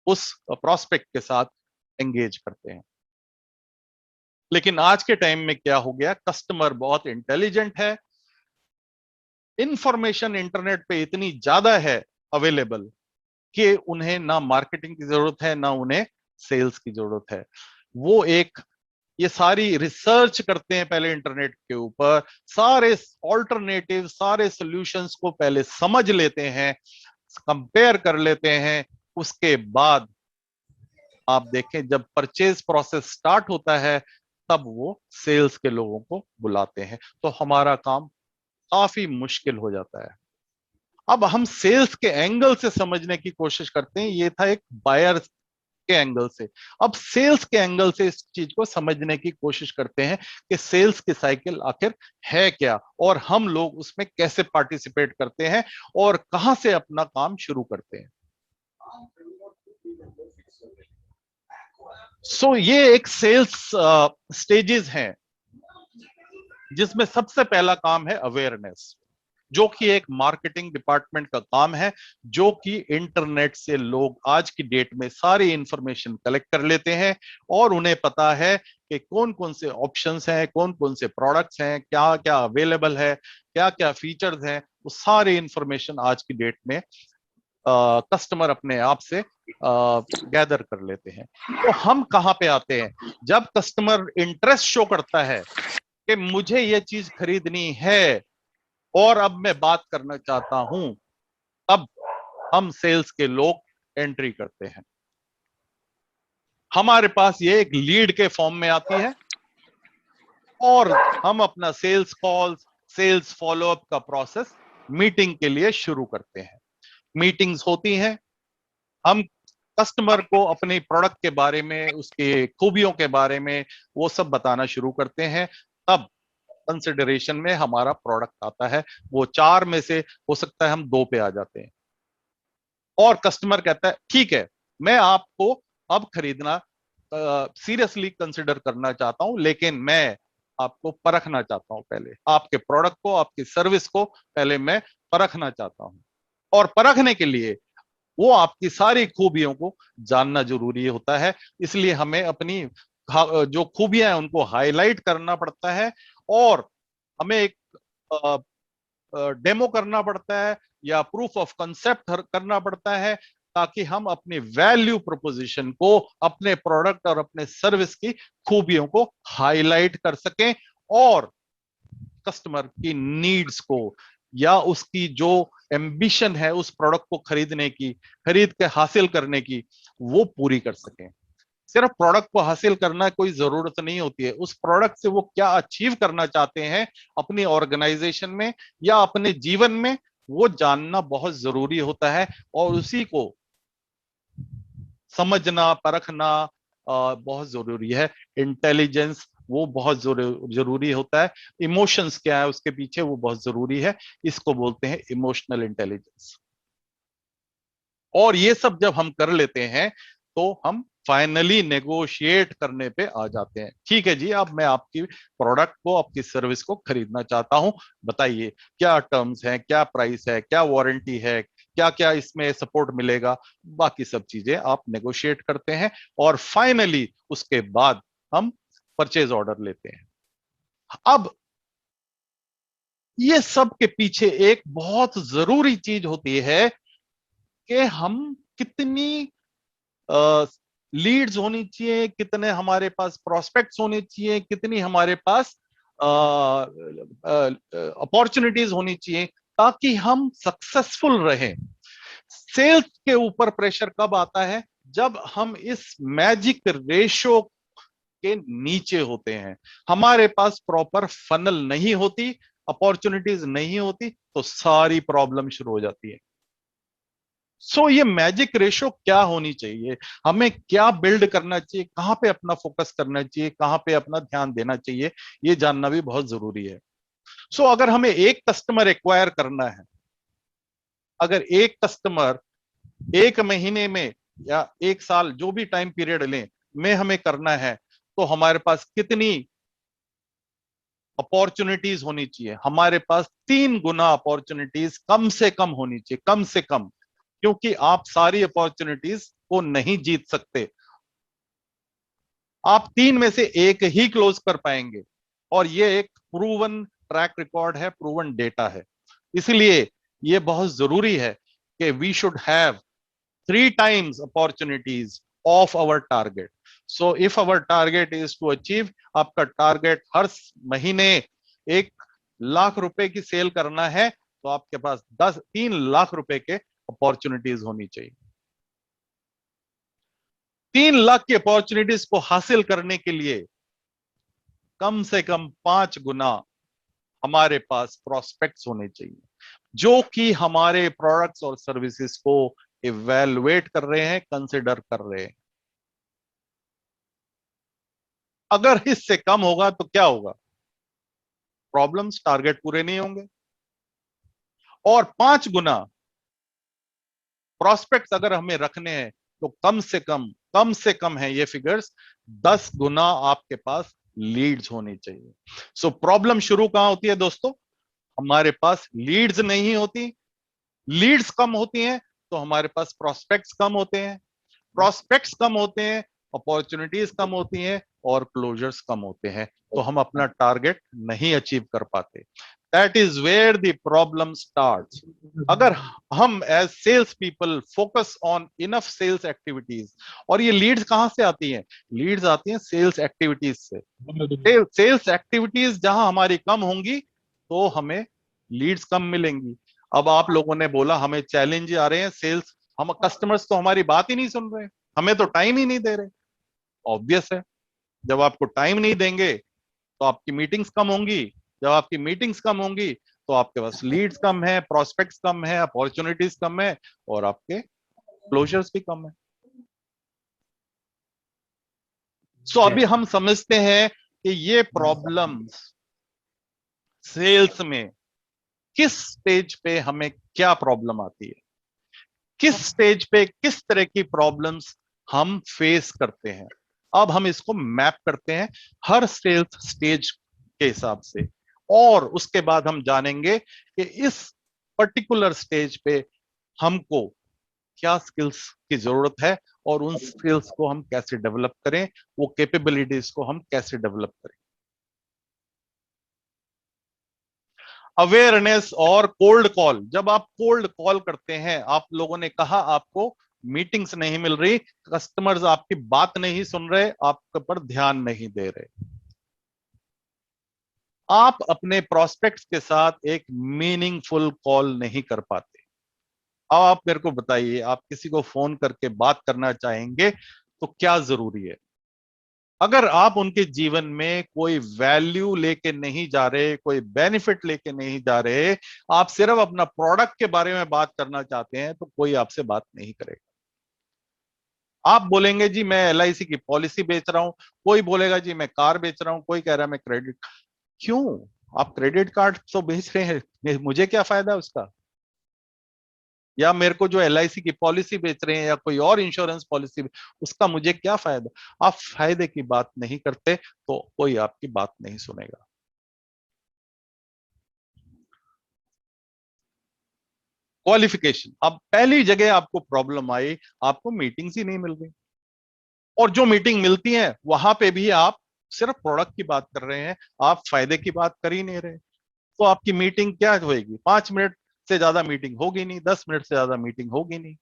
Speaker 1: उस प्रोस्पेक्ट के साथ एंगेज करते हैं। लेकिन आज के टाइम में क्या हो गया, कस्टमर बहुत इंटेलिजेंट है, इंफॉर्मेशन इंटरनेट पे इतनी ज्यादा है अवेलेबल कि उन्हें ना मार्केटिंग की जरूरत है, ना उन्हें सेल्स की जरूरत है। वो एक ये सारी रिसर्च करते हैं पहले इंटरनेट के ऊपर, सारे ऑल्टरनेटिव, सारे सॉल्यूशंस को पहले समझ लेते हैं, कंपेयर कर लेते हैं। उसके बाद आप देखें जब परचेज प्रोसेस स्टार्ट होता है, तब वो सेल्स के लोगों को बुलाते हैं, तो हमारा काम काफी मुश्किल हो जाता है। अब हम सेल्स के एंगल से समझने की कोशिश करते हैं, ये था एक बायर के एंगल से। अब सेल्स के एंगल से इस चीज को समझने की कोशिश करते हैं कि सेल्स की साइकिल आखिर है क्या, और हम लोग उसमें कैसे पार्टिसिपेट करते हैं, और कहां से अपना काम शुरू करते हैं। ये एक सेल्स स्टेजेस हैं, जिसमें सबसे पहला काम है अवेयरनेस, जो कि एक मार्केटिंग डिपार्टमेंट का काम है, जो कि इंटरनेट से लोग आज की डेट में सारी इंफॉर्मेशन कलेक्ट कर लेते हैं, और उन्हें पता है कि कौन कौन से ऑप्शंस हैं, कौन कौन से प्रोडक्ट्स हैं, क्या क्या अवेलेबल है, क्या क्या फीचर्स हैं, वो सारी इंफॉर्मेशन आज की डेट में कस्टमर अपने आप से गैदर कर लेते हैं। तो हम कहाँ पे आते हैं, जब कस्टमर इंटरेस्ट शो करता है कि मुझे ये चीज खरीदनी है और अब मैं बात करना चाहता हूं, तब हम सेल्स के लोग एंट्री करते हैं। हमारे पास ये एक लीड के फॉर्म में आती है, और हम अपना सेल्स कॉल, सेल्स फॉलोअप का प्रोसेस मीटिंग के लिए शुरू करते हैं। मीटिंग्स होती हैं, हम कस्टमर को अपने प्रोडक्ट के बारे में, उसके खूबियों के बारे में वो सब बताना शुरू करते हैं। तब कंसिडरेशन में हमारा प्रोडक्ट आता है, वो चार में से हो सकता है हम दो पे आ जाते हैं, और कस्टमर कहता है ठीक है, मैं आपको अब खरीदना सीरियसली कंसिडर करना चाहता हूं, लेकिन मैं आपको परखना चाहता हूं। पहले आपके प्रोडक्ट को, आपकी सर्विस को पहले मैं परखना चाहता हूं, और परखने के लिए वो आपकी सारी खूबियों को जानना जरूरी होता है। इसलिए हमें अपनी जो खूबियां हैं उनको हाईलाइट करना पड़ता है, और हमें एक डेमो करना पड़ता है या प्रूफ ऑफ कंसेप्ट करना पड़ता है, ताकि हम अपनी वैल्यू प्रोपोजिशन को, अपने प्रोडक्ट और अपने सर्विस की खूबियों को हाईलाइट कर सकें, और कस्टमर की नीड्स को या उसकी जो एम्बिशन है उस प्रोडक्ट को खरीदने की, खरीद के हासिल करने की, वो पूरी कर सकें। सिर्फ प्रोडक्ट को हासिल करना कोई जरूरत नहीं होती है, उस प्रोडक्ट से वो क्या अचीव करना चाहते हैं अपनी ऑर्गेनाइजेशन में या अपने जीवन में, वो जानना बहुत जरूरी होता है, और उसी को समझना, परखना बहुत जरूरी है। इंटेलिजेंस वो बहुत जरूरी होता है। इमोशंस क्या है उसके पीछे, वो बहुत जरूरी है। इसको बोलते हैं इमोशनल इंटेलिजेंस। और ये सब जब हम कर लेते हैं तो हम फाइनली नेगोशिएट करने पे आ जाते हैं। ठीक है जी, अब मैं आपकी प्रोडक्ट को, आपकी सर्विस को खरीदना चाहता हूं, बताइए क्या टर्म्स हैं, क्या प्राइस है, क्या वारंटी है, क्या क्या इसमें सपोर्ट मिलेगा। बाकी सब चीजें आप नेगोशिएट करते हैं, और फाइनली उसके बाद हम परचेज ऑर्डर लेते हैं। अब ये सब के पीछे एक बहुत जरूरी चीज होती है कि हम कितनी लीड्स होनी चाहिए, कितने हमारे पास प्रोस्पेक्ट्स होने चाहिए, कितनी हमारे पास अपॉर्चुनिटीज होनी चाहिए, ताकि हम सक्सेसफुल रहें। सेल्स के ऊपर प्रेशर कब आता है? जब हम इस मैजिक रेशो के नीचे होते हैं, हमारे पास प्रॉपर फनल नहीं होती, अपॉर्चुनिटीज नहीं होती, तो सारी प्रॉब्लम शुरू हो जाती है। ये मैजिक रेशो क्या होनी चाहिए, हमें क्या बिल्ड करना चाहिए, कहां पे अपना फोकस करना चाहिए, कहां पे अपना ध्यान देना चाहिए, ये जानना भी बहुत जरूरी है। अगर हमें एक कस्टमर एक्वायर करना है, अगर एक कस्टमर 1 महीने में या 1 साल, जो भी टाइम पीरियड लें, में हमें करना है, तो हमारे पास कितनी अपॉर्चुनिटीज होनी चाहिए? हमारे पास 3 गुना अपॉर्चुनिटीज कम से कम होनी चाहिए, कम से कम, क्योंकि आप सारी अपॉर्चुनिटीज को नहीं जीत सकते। आप 3 में से एक ही क्लोज कर पाएंगे, और ये एक प्रूवन ट्रैक रिकॉर्ड है, प्रूवन डेटा है। इसलिए ये बहुत जरूरी है कि we should have 3 times opportunities of our target. If our target is to achieve, आपका टारगेट हर महीने 1 लाख रुपए की सेल करना है, तो आपके पास 3 लाख रुपए के अपॉर्चुनिटीज होनी चाहिए। 3 लाख की अपॉर्चुनिटीज को हासिल करने के लिए कम से कम 5 गुना हमारे पास प्रोस्पेक्ट्स होने चाहिए, जो कि हमारे प्रोडक्ट्स और सर्विसेज को इवैल्यूएट कर रहे हैं, कंसिडर कर रहे हैं। अगर इससे कम होगा तो क्या होगा? प्रॉब्लम्स, टारगेट पूरे नहीं होंगे। और 5 गुना प्रोस्पेक्ट्स अगर हमें रखने हैं, तो कम से कम है ये फिगर्स, 10 गुना आपके पास लीड्स होनी चाहिए। प्रॉब्लम शुरू कहां होती है दोस्तों? हमारे पास लीड्स नहीं होती, लीड्स कम होती हैं तो हमारे पास प्रोस्पेक्ट्स कम होते हैं, प्रोस्पेक्ट्स कम होते हैं, अपॉर्चुनिटीज कम होती हैं, और क्लोजर्स कम होते हैं, तो हम अपना टारगेट नहीं अचीव कर पाते। That is where the problem starts. अगर हम as sales people focus on enough sales activities, और ये लीड्स कहां से आती हैं? लीड्स आती हैं सेल्स एक्टिविटीज से। सेल्स एक्टिविटीज जहां हमारी कम होंगी, तो हमें लीड्स कम मिलेंगी। अब आप लोगों ने बोला हमें चैलेंज आ रहे हैं सेल्स, हम कस्टमर्स तो हमारी बात ही नहीं सुन रहे, हमें तो टाइम ही नहीं दे रहे। ऑब्वियस है, जब आपको टाइम नहीं देंगे तो आपकी मीटिंग्स कम होंगी, जब आपकी मीटिंग्स कम होंगी तो आपके पास लीड्स कम है, प्रोस्पेक्ट्स कम है, अपॉर्चुनिटीज कम है, और आपके क्लोजर्स भी कम है। अभी हम समझते हैं कि ये प्रॉब्लम्स सेल्स में किस स्टेज पे हमें क्या प्रॉब्लम आती है, किस स्टेज पे किस तरह की प्रॉब्लम्स हम फेस करते हैं। अब हम इसको मैप करते हैं हर सेल्स स्टेज के हिसाब से, और उसके बाद हम जानेंगे कि इस पर्टिकुलर स्टेज पे हमको क्या स्किल्स की जरूरत है और उन स्किल्स को हम कैसे डेवलप करें, वो कैपेबिलिटीज को हम कैसे डेवलप करें। अवेयरनेस और कोल्ड कॉल। जब आप कोल्ड कॉल करते हैं, आप लोगों ने कहा आपको मीटिंग्स नहीं मिल रही, कस्टमर्स आपकी बात नहीं सुन रहे, आपके पर ध्यान नहीं दे रहे, आप अपने प्रोस्पेक्ट्स के साथ एक मीनिंगफुल कॉल नहीं कर पाते। अब आप मेरे को बताइए, आप किसी को फोन करके बात करना चाहेंगे तो क्या जरूरी है? अगर आप उनके जीवन में कोई वैल्यू लेके नहीं जा रहे, कोई बेनिफिट लेके नहीं जा रहे, आप सिर्फ अपना प्रोडक्ट के बारे में बात करना चाहते हैं, तो कोई आपसे बात नहीं करेगा। आप बोलेंगे जी मैं एलआईसी की पॉलिसी बेच रहा हूं, कोई बोलेगा जी मैं कार बेच रहा हूं, कोई कह रहा है मैं क्रेडिट। क्यों? आप क्रेडिट कार्ड तो बेच रहे हैं, मुझे क्या फायदा उसका? या मेरे को जो एलआईसी की पॉलिसी बेच रहे हैं या कोई और इंश्योरेंस पॉलिसी, उसका मुझे क्या फायदा? आप फायदे की बात नहीं करते तो कोई आपकी बात नहीं सुनेगा। क्वालिफिकेशन। अब पहली जगह आपको प्रॉब्लम आई, आपको मीटिंग्स ही नहीं मिल रही, और जो मीटिंग मिलती है वहां पे भी आप सिर्फ प्रोडक्ट की बात कर रहे हैं, आप फायदे की बात कर ही नहीं रहे। तो आपकी मीटिंग क्या होएगी? 5 मिनट से ज्यादा मीटिंग होगी नहीं, 10 मिनट से ज्यादा मीटिंग होगी नहीं।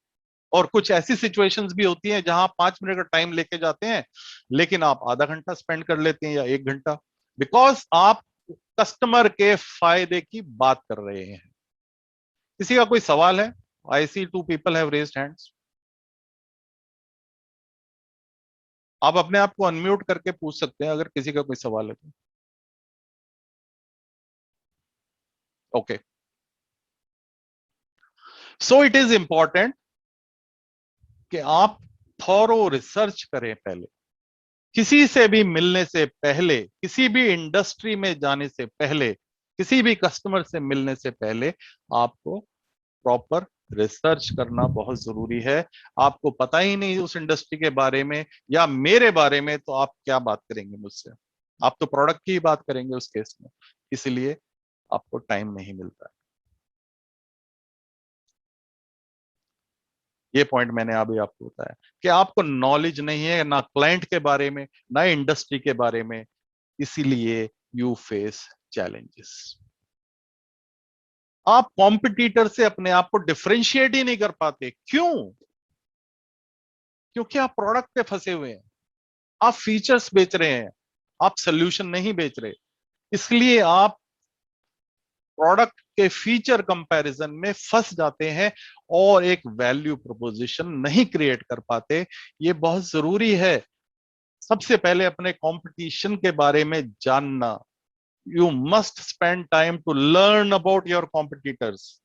Speaker 1: और कुछ ऐसी सिचुएशंस भी होती हैं जहां 5 मिनट का टाइम लेके जाते हैं, लेकिन आप आधा घंटा स्पेंड कर लेते हैं या 1 घंटा, बिकॉज आप कस्टमर के फायदे की बात कर रहे हैं। किसी का कोई सवाल है? आई सी 2 people हैव रेज्ड हैंड्स। आप अपने आप को अनम्यूट करके पूछ सकते हैं अगर किसी का कोई सवाल है तो। Okay, so it is important कि आप थॉरो रिसर्च करें पहले। किसी से भी मिलने से पहले, किसी भी इंडस्ट्री में जाने से पहले, किसी भी कस्टमर से मिलने से पहले आपको प्रॉपर रिसर्च करना बहुत जरूरी है। आपको पता ही नहीं उस इंडस्ट्री के बारे में या मेरे बारे में, तो आप क्या बात करेंगे मुझसे? आप तो प्रोडक्ट की ही बात करेंगे उस केस में, इसलिए आपको टाइम नहीं मिलता है। ये पॉइंट मैंने अभी आपको बताया कि आपको नॉलेज नहीं है ना क्लाइंट के बारे में, ना इंडस्ट्री के बारे में, इसीलिए यू फेस चैलेंजेस। आप कॉम्पिटिटर से अपने आप को डिफरेंशिएट ही नहीं कर पाते। क्यों? क्योंकि आप प्रोडक्ट पे फंसे हुए हैं, आप फीचर्स बेच रहे हैं, आप सोल्यूशन नहीं बेच रहे, इसलिए आप प्रोडक्ट के फीचर कंपैरिजन में फंस जाते हैं और एक वैल्यू प्रोपोजिशन नहीं क्रिएट कर पाते। ये बहुत जरूरी है। सबसे पहले अपने कंपटीशन के बारे में जानना। You must spend time to learn about your competitors.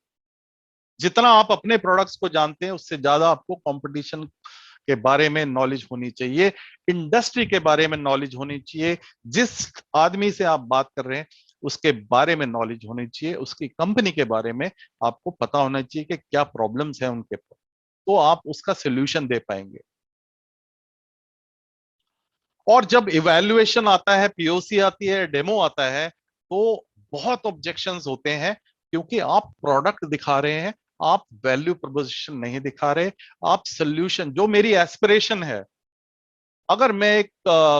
Speaker 1: जितना आप अपने प्रोडक्ट्स को जानते हैं, उससे ज्यादा आपको कंपटीशन के बारे में नॉलेज होनी चाहिए, इंडस्ट्री के बारे में नॉलेज होनी चाहिए, जिस आदमी से आप बात कर रहे हैं उसके बारे में नॉलेज होनी चाहिए, उसकी कंपनी के बारे में आपको पता होना चाहिए कि क्या प्रॉब्लम्स हैं उनके पास, तो आप उसका सोल्यूशन दे पाएंगे। और जब इवैल्यूएशन आता है, पीओसी आती है, डेमो आता है, तो बहुत ऑब्जेक्शंस होते हैं, क्योंकि आप प्रोडक्ट दिखा रहे हैं, आप वैल्यू प्रोपोजिशन नहीं दिखा रहे, आप सोल्यूशन। जो मेरी एस्पिरेशन है, अगर मैं एक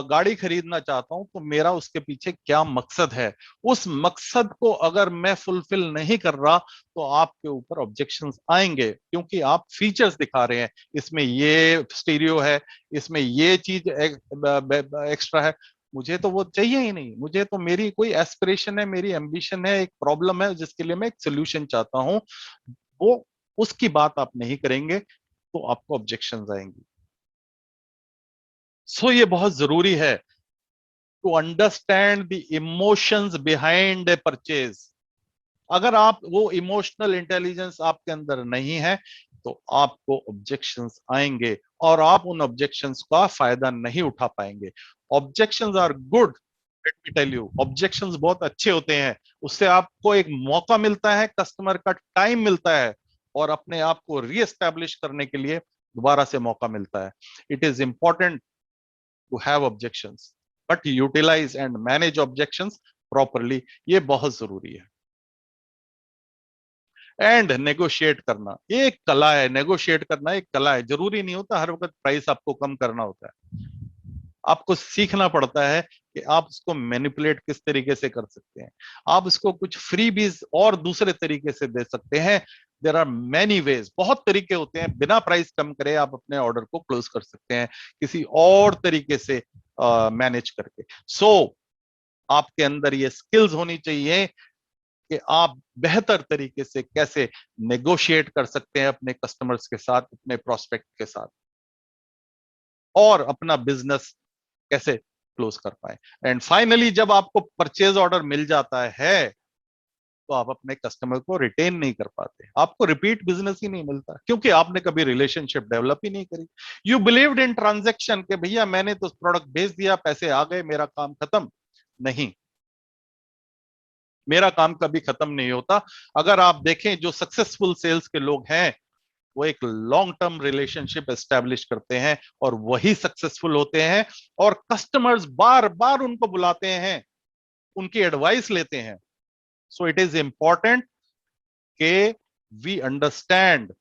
Speaker 1: गाड़ी खरीदना चाहता हूं तो मेरा उसके पीछे क्या मकसद है, उस मकसद को अगर मैं फुलफिल नहीं कर रहा तो आपके ऊपर ऑब्जेक्शंस आएंगे, क्योंकि आप फीचर्स दिखा रहे हैं, इसमें ये स्टीरियो है, इसमें ये चीज एक्स्ट्रा है। मुझे तो वो चाहिए ही नहीं, मुझे तो मेरी कोई एस्पिरेशन है, मेरी एम्बिशन है, एक प्रॉब्लम है जिसके लिए मैं एक सोल्यूशन चाहता हूं, वो उसकी बात आप नहीं करेंगे तो आपको ऑब्जेक्शंस आएंगी। सो ये बहुत जरूरी है to understand the emotions behind a purchase. अगर आप वो इमोशनल इंटेलिजेंस आपके अंदर नहीं है तो आपको ऑब्जेक्शंस आएंगे और आप उन ऑब्जेक्शंस का फायदा नहीं उठा पाएंगे। Objections are good, let me tell you, objections बहुत अच्छे होते हैं। उससे आपको एक मौका मिलता है, कस्टमर का टाइम मिलता है, और अपने आप को रीएस्टैब्लिश करने के लिए दोबारा से मौका मिलता है। It is important to have objections, but utilize and manage objections properly. ये बहुत जरूरी है. एंड नेगोशिएट करना एक कला है. नेगोशिएट करना एक कला है. जरूरी नहीं होता हर वक्त प्राइस आपको कम करना होता है. आपको सीखना पड़ता है कि आप उसको मैनिपुलेट किस तरीके से कर सकते हैं. आप उसको कुछ फ्री बीज और दूसरे तरीके से दे सकते हैं. There are many ways. बहुत तरीके होते हैं. बिना प्राइस कम करे आप अपने ऑर्डर को क्लोज कर सकते हैं किसी और तरीके से मैनेज करके. सो आपके अंदर ये स्किल्स होनी चाहिए कि आप बेहतर तरीके से कैसे नेगोशिएट कर सकते हैं अपने कस्टमर्स के साथ, अपने प्रोस्पेक्ट के साथ, और अपना बिजनेस कैसे क्लोज कर पाए. एंड फाइनली जब आपको परचेज ऑर्डर मिल जाता है तो आप अपने कस्टमर को रिटेन नहीं कर पाते. आपको रिपीट बिजनेस ही नहीं मिलता क्योंकि आपने कभी रिलेशनशिप डेवलप ही नहीं करी. यू बिलीव्ड इन ट्रांजैक्शन के भैया मैंने तो प्रोडक्ट भेज दिया, पैसे आ गए, मेरा काम खत्म. नहीं, मेरा काम कभी खत्म नहीं होता. अगर आप देखें जो सक्सेसफुल सेल्स के लोग हैं वो एक लॉन्ग टर्म रिलेशनशिप एस्टेब्लिश करते हैं और वही सक्सेसफुल होते हैं. और कस्टमर्स बार बार उनको बुलाते हैं, उनकी एडवाइस लेते हैं. सो इट इज इंपॉर्टेंट के we understand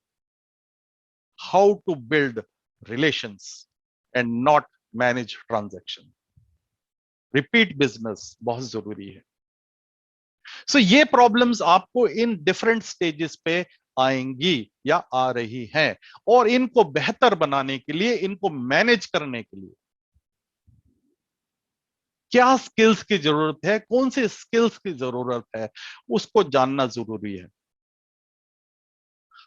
Speaker 1: how to build relations and not manage transaction. Repeat business बहुत जरूरी है. सो ये प्रॉब्लम्स आपको इन डिफरेंट स्टेजेस पे आएंगी या आ रही हैं, और इनको बेहतर बनाने के लिए, इनको मैनेज करने के लिए क्या स्किल्स की जरूरत है, कौन से स्किल्स की जरूरत है, उसको जानना जरूरी है.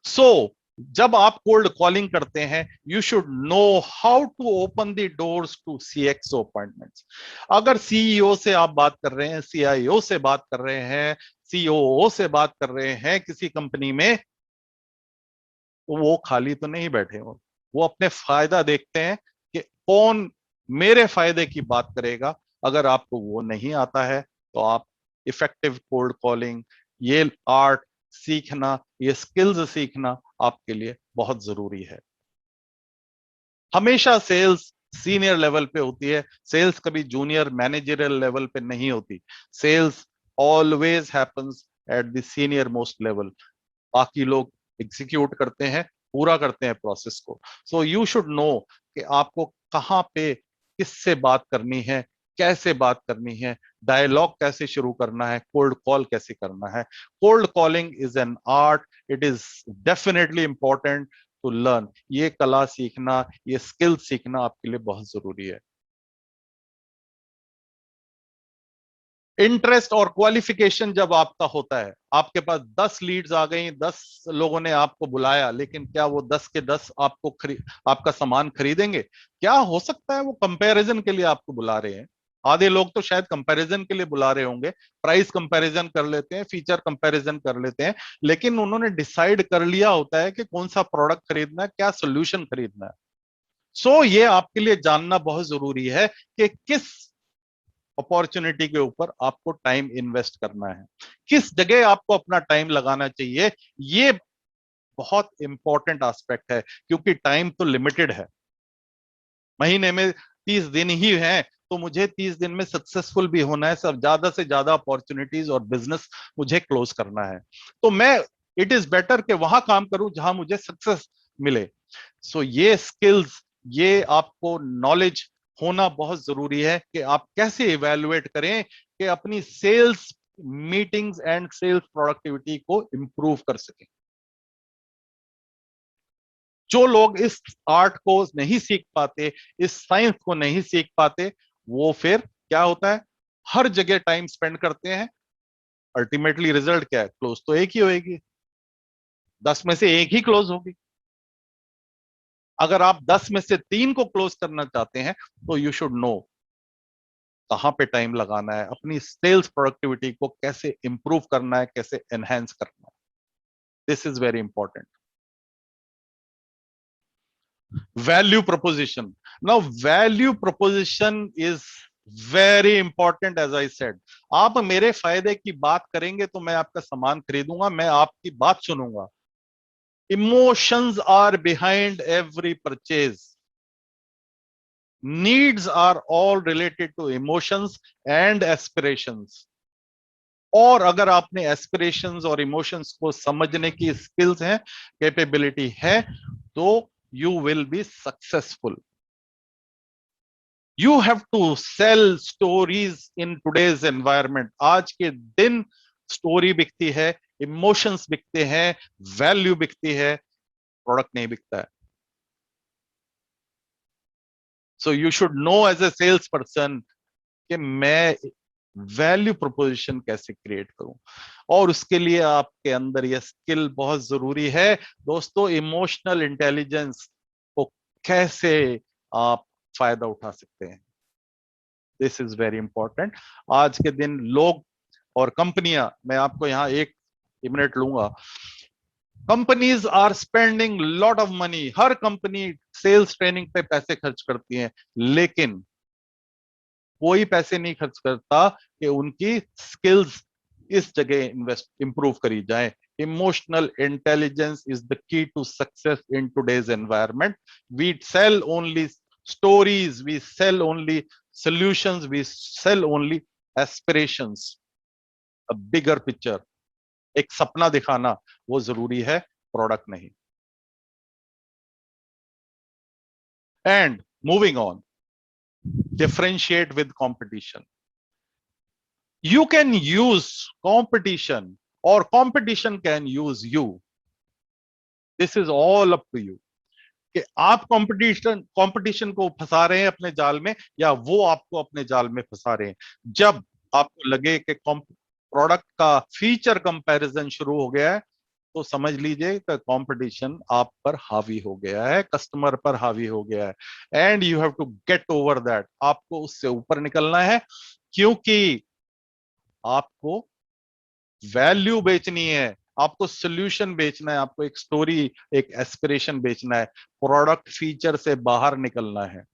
Speaker 1: सो जब आप कोल्ड कॉलिंग करते हैं you should know how to open the doors to CXO appointments. अगर सीईओ से आप बात कर रहे हैं, सीआईओ से बात कर रहे हैं, सीओओ से बात कर रहे हैं किसी कंपनी में, तो वो खाली तो नहीं बैठे हो. वो अपने फायदा देखते हैं कि कौन मेरे फायदे की बात करेगा. अगर आपको वो नहीं आता है तो आप इफेक्टिव कोल्ड कॉलिंग, ये आर्ट सीखना, ये स्किल्स सीखना आपके लिए बहुत जरूरी है. हमेशा सेल्स सीनियर लेवल पे होती है. सेल्स कभी जूनियर मैनेजरियल लेवल पे नहीं होती. Sales always happens at the senior most level. बाकी लोग एग्जीक्यूट करते हैं, पूरा करते हैं प्रोसेस को. सो यू शुड नो कि आपको कहां पे किससे बात करनी है, कैसे बात करनी है, डायलॉग कैसे शुरू करना है, कोल्ड कॉल कैसे करना है. Cold calling is an art. It is definitely important to learn. ये कला सीखना, ये स्किल सीखना आपके लिए बहुत जरूरी है. इंटरेस्ट और क्वालिफिकेशन जब आपका होता है, आपके पास 10 लीड्स आ गई, 10 लोगों ने आपको बुलाया, लेकिन क्या वो 10 के 10 आपका सामान खरीदेंगे? क्या हो सकता है वो कंपैरिजन के लिए आपको बुला रहे हैं. आधे लोग तो शायद कंपैरिजन के लिए बुला रहे होंगे, प्राइस कंपैरिजन कर लेते हैं, फीचर कंपैरिजन कर लेते हैं, लेकिन उन्होंने डिसाइड कर लिया होता है कि कौन सा प्रोडक्ट खरीदना है, क्या सोल्यूशन खरीदना है. सो ये आपके लिए जानना बहुत जरूरी है कि किस अपॉर्चुनिटी के ऊपर आपको टाइम इन्वेस्ट करना है, किस जगह आपको अपना टाइम लगाना चाहिए. ये बहुत इंपॉर्टेंट एस्पेक्ट है क्योंकि टाइम तो लिमिटेड है. महीने में 30 दिन ही हैं, तो मुझे 30 दिन में सक्सेसफुल भी होना है. सब ज्यादा से ज्यादा अपॉर्चुनिटीज और बिजनेस मुझे क्लोज करना है. तो मैं इट इज बेटर कि वहां काम करूं जहां मुझे सक्सेस मिले. सो ये स्किल्स, ये आपको नॉलेज होना बहुत जरूरी है कि आप कैसे इवेलुएट करें कि अपनी sales meetings and sales productivity को इंप्रूव कर सकें. जो लोग इस आर्ट को नहीं सीख पाते, इस साइंस को नहीं सीख पाते, वो फिर क्या होता है, हर जगह टाइम स्पेंड करते हैं. अल्टीमेटली रिजल्ट क्या है? क्लोज तो एक ही होगी, 10 में से एक ही क्लोज होगी. अगर आप 10 में से 3 को क्लोज करना चाहते हैं तो यू शुड नो कहां पे टाइम लगाना है, अपनी सेल्स प्रोडक्टिविटी को कैसे इंप्रूव करना है, कैसे एनहेंस करना है. This is very important. Value proposition. Now value proposition is very important. As I said, आप मेरे फायदे की बात करेंगे तो मैं आपका सामान खरीदूंगा, मैं आपकी बात सुनूंगा. Emotions are behind every purchase. Needs are all related to emotions and aspirations. और अगर आपने एस्पिरेशंस और इमोशंस को समझने की स्किल्स हैं, कैपेबिलिटी है, तो you will be successful. You have to sell stories in today's environment. आज के दिन स्टोरी बिकती है, इमोशंस बिकते हैं, वैल्यू बिकती है, प्रोडक्ट नहीं बिकता है। So you should know as a sales person कि मैं वैल्यू प्रोपोजिशन कैसे क्रिएट करूं, और उसके लिए आपके अंदर यह स्किल बहुत जरूरी है दोस्तों। इमोशनल इंटेलिजेंस को कैसे आप फायदा उठा सकते हैं, दिस इज वेरी इंपॉर्टेंट। आज के दिन लोग और कंपनियां, मैं आपको यहां एक मिनट लूंगा, companies are spending lot of money. हर कंपनी सेल्स ट्रेनिंग पे पैसे खर्च करती है, लेकिन कोई पैसे नहीं खर्च करता कि उनकी स्किल्स इस जगह इन्वेस्ट इंप्रूव करी जाए। Emotional intelligence is the key to success in today's environment. We sell only stories, we sell only solutions, we sell only aspirations. A bigger picture, एक सपना दिखाना वो जरूरी है, प्रोडक्ट नहीं। And moving on, differentiate with competition. You can use competition or competition can use you. This is all up to you कि आप competition को फंसा रहे हैं अपने जाल में, या वो आपको अपने जाल में फंसा रहे हैं। जब आपको लगे कि प्रोडक्ट का फीचर कंपैरिजन शुरू हो गया है, तो समझ लीजिए कि कंपटीशन आप पर हावी हो गया है, कस्टमर पर हावी हो गया है, and you have to get over that. आपको उससे ऊपर निकलना है, क्योंकि आपको वैल्यू बेचनी है, आपको सोल्यूशन बेचना है, आपको एक स्टोरी, एक एस्पिरेशन बेचना है, प्रोडक्ट फीचर से बाहर निकलना है।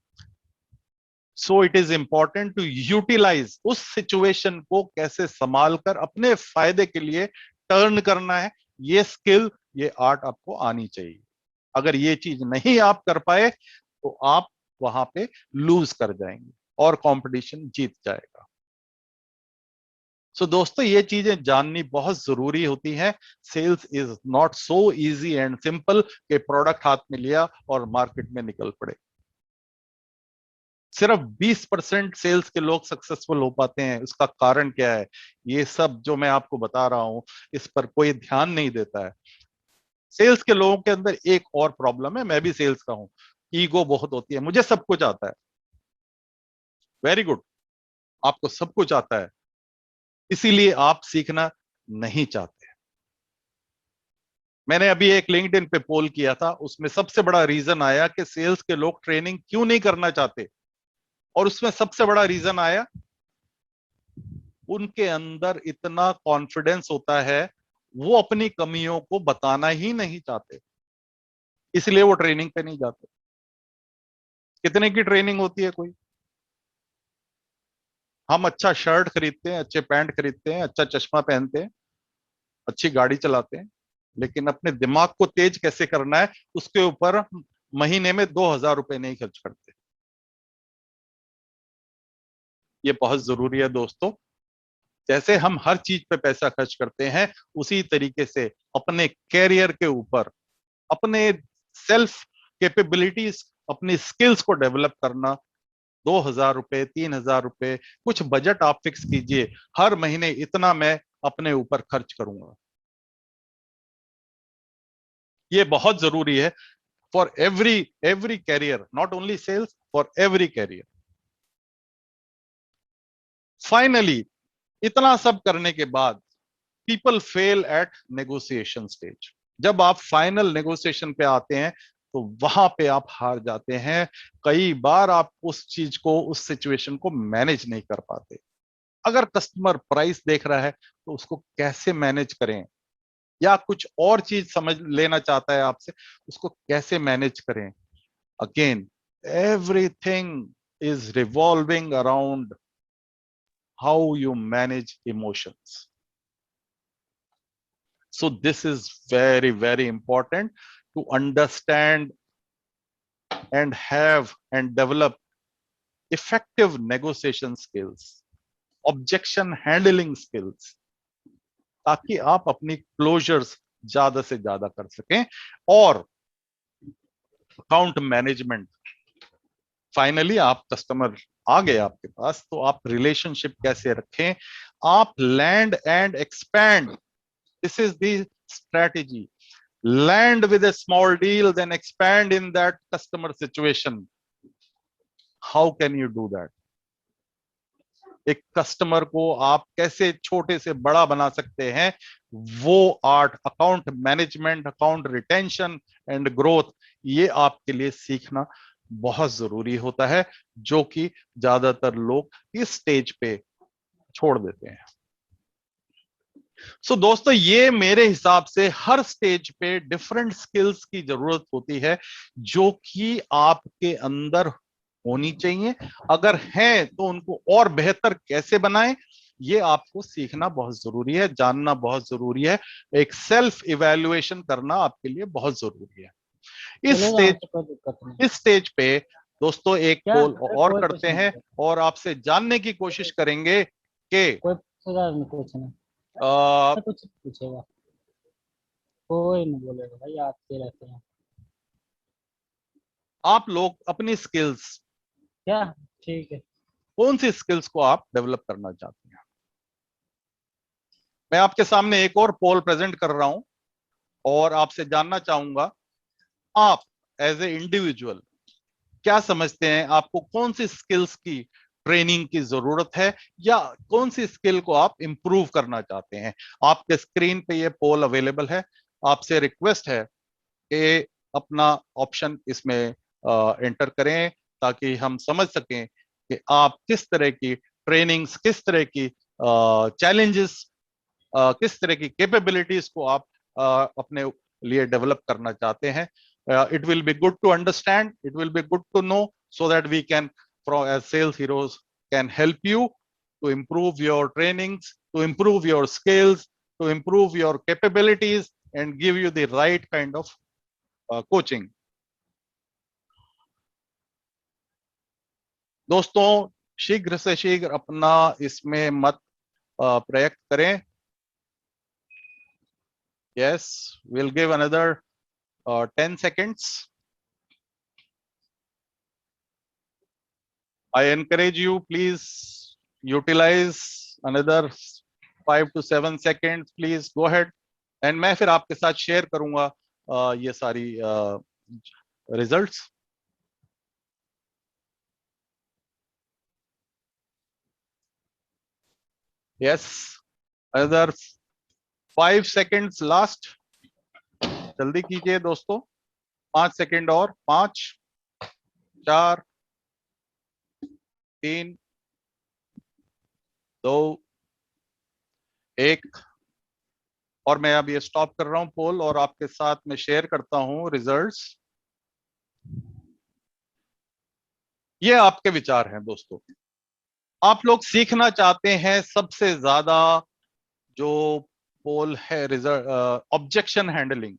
Speaker 1: So it is important to utilize उस सिचुएशन को कैसे संभाल कर अपने फायदे के लिए टर्न करना है। ये स्किल, ये आर्ट आपको आनी चाहिए। अगर ये चीज नहीं आप कर पाए तो आप वहां पे लूज कर जाएंगे और कंपटीशन जीत जाएगा। सो दोस्तों, ये चीजें जाननी बहुत जरूरी होती हैं। Sales is not so easy and simple कि प्रोडक्ट हाथ में लिया और मार्केट में निकल पड़े। सिर्फ 20% सेल्स के लोग सक्सेसफुल हो पाते हैं। उसका कारण क्या है? ये सब जो मैं आपको बता रहा हूं, इस पर कोई ध्यान नहीं देता है। सेल्स के लोगों के अंदर एक और प्रॉब्लम है, मैं भी सेल्स का हूं, ईगो बहुत होती है। मुझे सब कुछ आता है, वेरी गुड, आपको सब कुछ आता है, इसीलिए आप सीखना नहीं चाहते। मैंने अभी एक लिंक्डइन पे पोल किया था, उसमें सबसे बड़ा रीजन आया कि सेल्स के लोग ट्रेनिंग क्यों नहीं करना चाहते, और उसमें सबसे बड़ा रीजन आया, उनके अंदर इतना कॉन्फिडेंस होता है, वो अपनी कमियों को बताना ही नहीं चाहते, इसलिए वो ट्रेनिंग पे नहीं जाते। कितने की ट्रेनिंग होती है कोई? हम अच्छा शर्ट खरीदते हैं, अच्छे पैंट खरीदते हैं, अच्छा चश्मा पहनते हैं, अच्छी गाड़ी चलाते हैं, लेकिन अपने दिमाग को तेज कैसे करना है उसके ऊपर महीने में 2,000 रुपए नहीं खर्च करते। ये बहुत जरूरी है दोस्तों। जैसे हम हर चीज पे पैसा खर्च करते हैं, उसी तरीके से अपने कैरियर के ऊपर, अपने सेल्फ कैपेबिलिटीज, अपनी स्किल्स को डेवलप करना, 2,000 रुपए, 3,000 रुपए, कुछ बजट आप फिक्स कीजिए, हर महीने इतना मैं अपने ऊपर खर्च करूंगा। ये बहुत जरूरी है for every career, not only sales, for every career. Finally, इतना सब करने के बाद people fail at negotiation stage. जब आप फाइनल नेगोशिएशन पे आते हैं, तो वहां पे आप हार जाते हैं। कई बार आप उस चीज को, उस सिचुएशन को मैनेज नहीं कर पाते। अगर कस्टमर प्राइस देख रहा है तो उसको कैसे मैनेज करें, या कुछ और चीज समझ लेना चाहता है आपसे, उसको कैसे मैनेज करें। Again, everything is revolving around how you manage emotions. So this is very, very important to understand and have and develop effective negotiation skills, objection handling skills, ताकि आप अपनी क्लोजर्स ज्यादा से ज्यादा कर सकें। और अकाउंट मैनेजमेंट, फाइनली आप कस्टमर आ गए आपके पास, तो आप रिलेशनशिप कैसे रखें, आप land and expand, this is the strategy. Land with a small deal, then expand in that customer situation. How can you do that? एक कस्टमर को आप कैसे छोटे से बड़ा बना सकते हैं, वो art, account management, account retention and growth, ये आपके लिए सीखना बहुत जरूरी होता है, जो कि ज्यादातर लोग इस स्टेज पे छोड़ देते हैं। सो दोस्तों, ये मेरे हिसाब से हर स्टेज पे डिफरेंट स्किल्स की जरूरत होती है, जो कि आपके अंदर होनी चाहिए। अगर है तो उनको और बेहतर कैसे बनाएं, ये आपको सीखना बहुत जरूरी है, जानना बहुत जरूरी है। एक सेल्फ इवैल्यूएशन करना आपके लिए बहुत जरूरी है। इस स्टेज पे दोस्तों एक पोल और करते हैं और आपसे जानने की कोशिश करेंगे कि
Speaker 4: कुछ पूछेगा, कोई नहीं बोलेगा भाई, आते रहते हैं।
Speaker 1: आप लोग अपनी स्किल्स,
Speaker 4: क्या ठीक है,
Speaker 1: कौन सी स्किल्स को आप डेवलप करना चाहते हैं? मैं आपके सामने एक और पोल प्रेजेंट कर रहा हूं और आपसे जानना चाहूंगा, आप एज ए इंडिविजुअल क्या समझते हैं, आपको कौन सी स्किल्स की ट्रेनिंग की जरूरत है, या कौन सी स्किल को आप इंप्रूव करना चाहते हैं? आपके स्क्रीन पे ये पोल अवेलेबल है। आपसे रिक्वेस्ट है कि अपना ऑप्शन इसमें एंटर करें, ताकि हम समझ सकें कि आप किस तरह की ट्रेनिंग्स, किस तरह की चैलेंजेस, किस तरह की कैपेबिलिटीज को आप अपने लिए डेवलप करना चाहते हैं। It will be good to understand, it will be good to know, so that we can, as sales heroes, can help you to improve your trainings, to improve your skills, to improve your capabilities, and give you the right kind of coaching. दोस्तों, शीघ्र से शीघ्र अपना इसमें मत प्रयुक्त करें। Yes, we'll give another 10 seconds. I encourage you, please utilize another 5 to 7 seconds. Please go ahead. And मैं फिर आपके साथ शेयर करूंगा ये सारी results. Yes, another 5 seconds last. जल्दी कीजिए दोस्तों, 5 सेकेंड और, 5, 4, 3, 2, 1। और मैं अब ये स्टॉप कर रहा हूं पोल और आपके साथ में शेयर करता हूं रिजल्ट्स। ये आपके विचार हैं दोस्तों। आप लोग सीखना चाहते हैं सबसे ज्यादा जो पोल है, रिजल्ट ऑब्जेक्शन हैंडलिंग,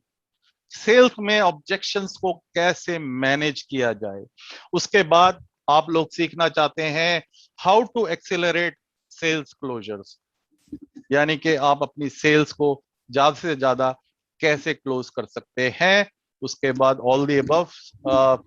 Speaker 1: सेल्स में ऑब्जेक्शंस को कैसे मैनेज किया जाए। उसके बाद आप लोग सीखना चाहते हैं how to accelerate sales closures, यानी कि आप अपनी सेल्स को ज्यादा से ज्यादा कैसे क्लोज कर सकते हैं। उसके बाद ऑल दी अबव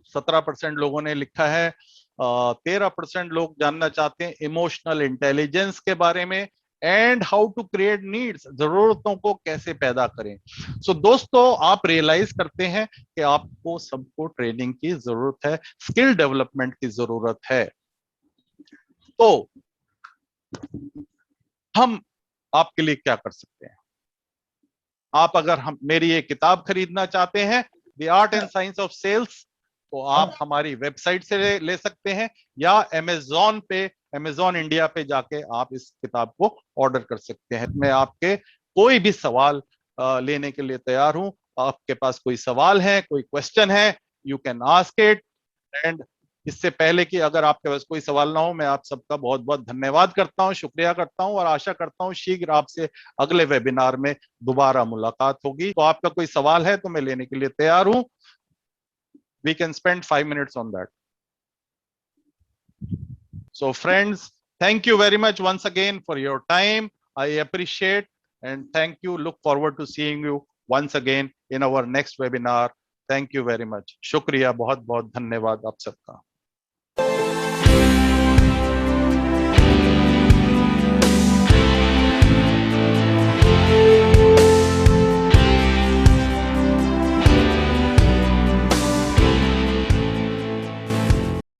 Speaker 1: 17% लोगों ने लिखा है। 13% लोग जानना चाहते हैं इमोशनल इंटेलिजेंस के बारे में, and how to create needs, जरूरतों को कैसे पैदा करें। सो दोस्तों, आप रियलाइज करते हैं कि आपको सबको ट्रेनिंग की जरूरत है, स्किल डेवलपमेंट की जरूरत है। तो हम आपके लिए क्या कर सकते हैं? आप अगर मेरी ये किताब खरीदना चाहते हैं, the art and science of sales, तो आप हमारी वेबसाइट से ले सकते हैं, या अमेजोन पे, अमेजोन इंडिया पे जाके आप इस किताब को ऑर्डर कर सकते हैं। मैं आपके कोई भी सवाल लेने के लिए तैयार हूं। आपके पास कोई सवाल है, कोई क्वेश्चन है, you can ask it. And इससे पहले कि अगर आपके पास कोई सवाल ना हो, मैं आप सबका बहुत बहुत धन्यवाद करता हूं, शुक्रिया करता हूं, और आशा करता हूं शीघ्र आपसे अगले वेबिनार में दोबारा मुलाकात होगी। तो आपका कोई सवाल है तो मैं लेने के लिए तैयार हूं। We can spend 5 minutes on that. So friends, thank you very much once again for your time. I appreciate and thank you. Look forward to seeing you once again in our next webinar. Thank you very much. शुक्रिया, बहुत बहुत धन्यवाद आप सबका.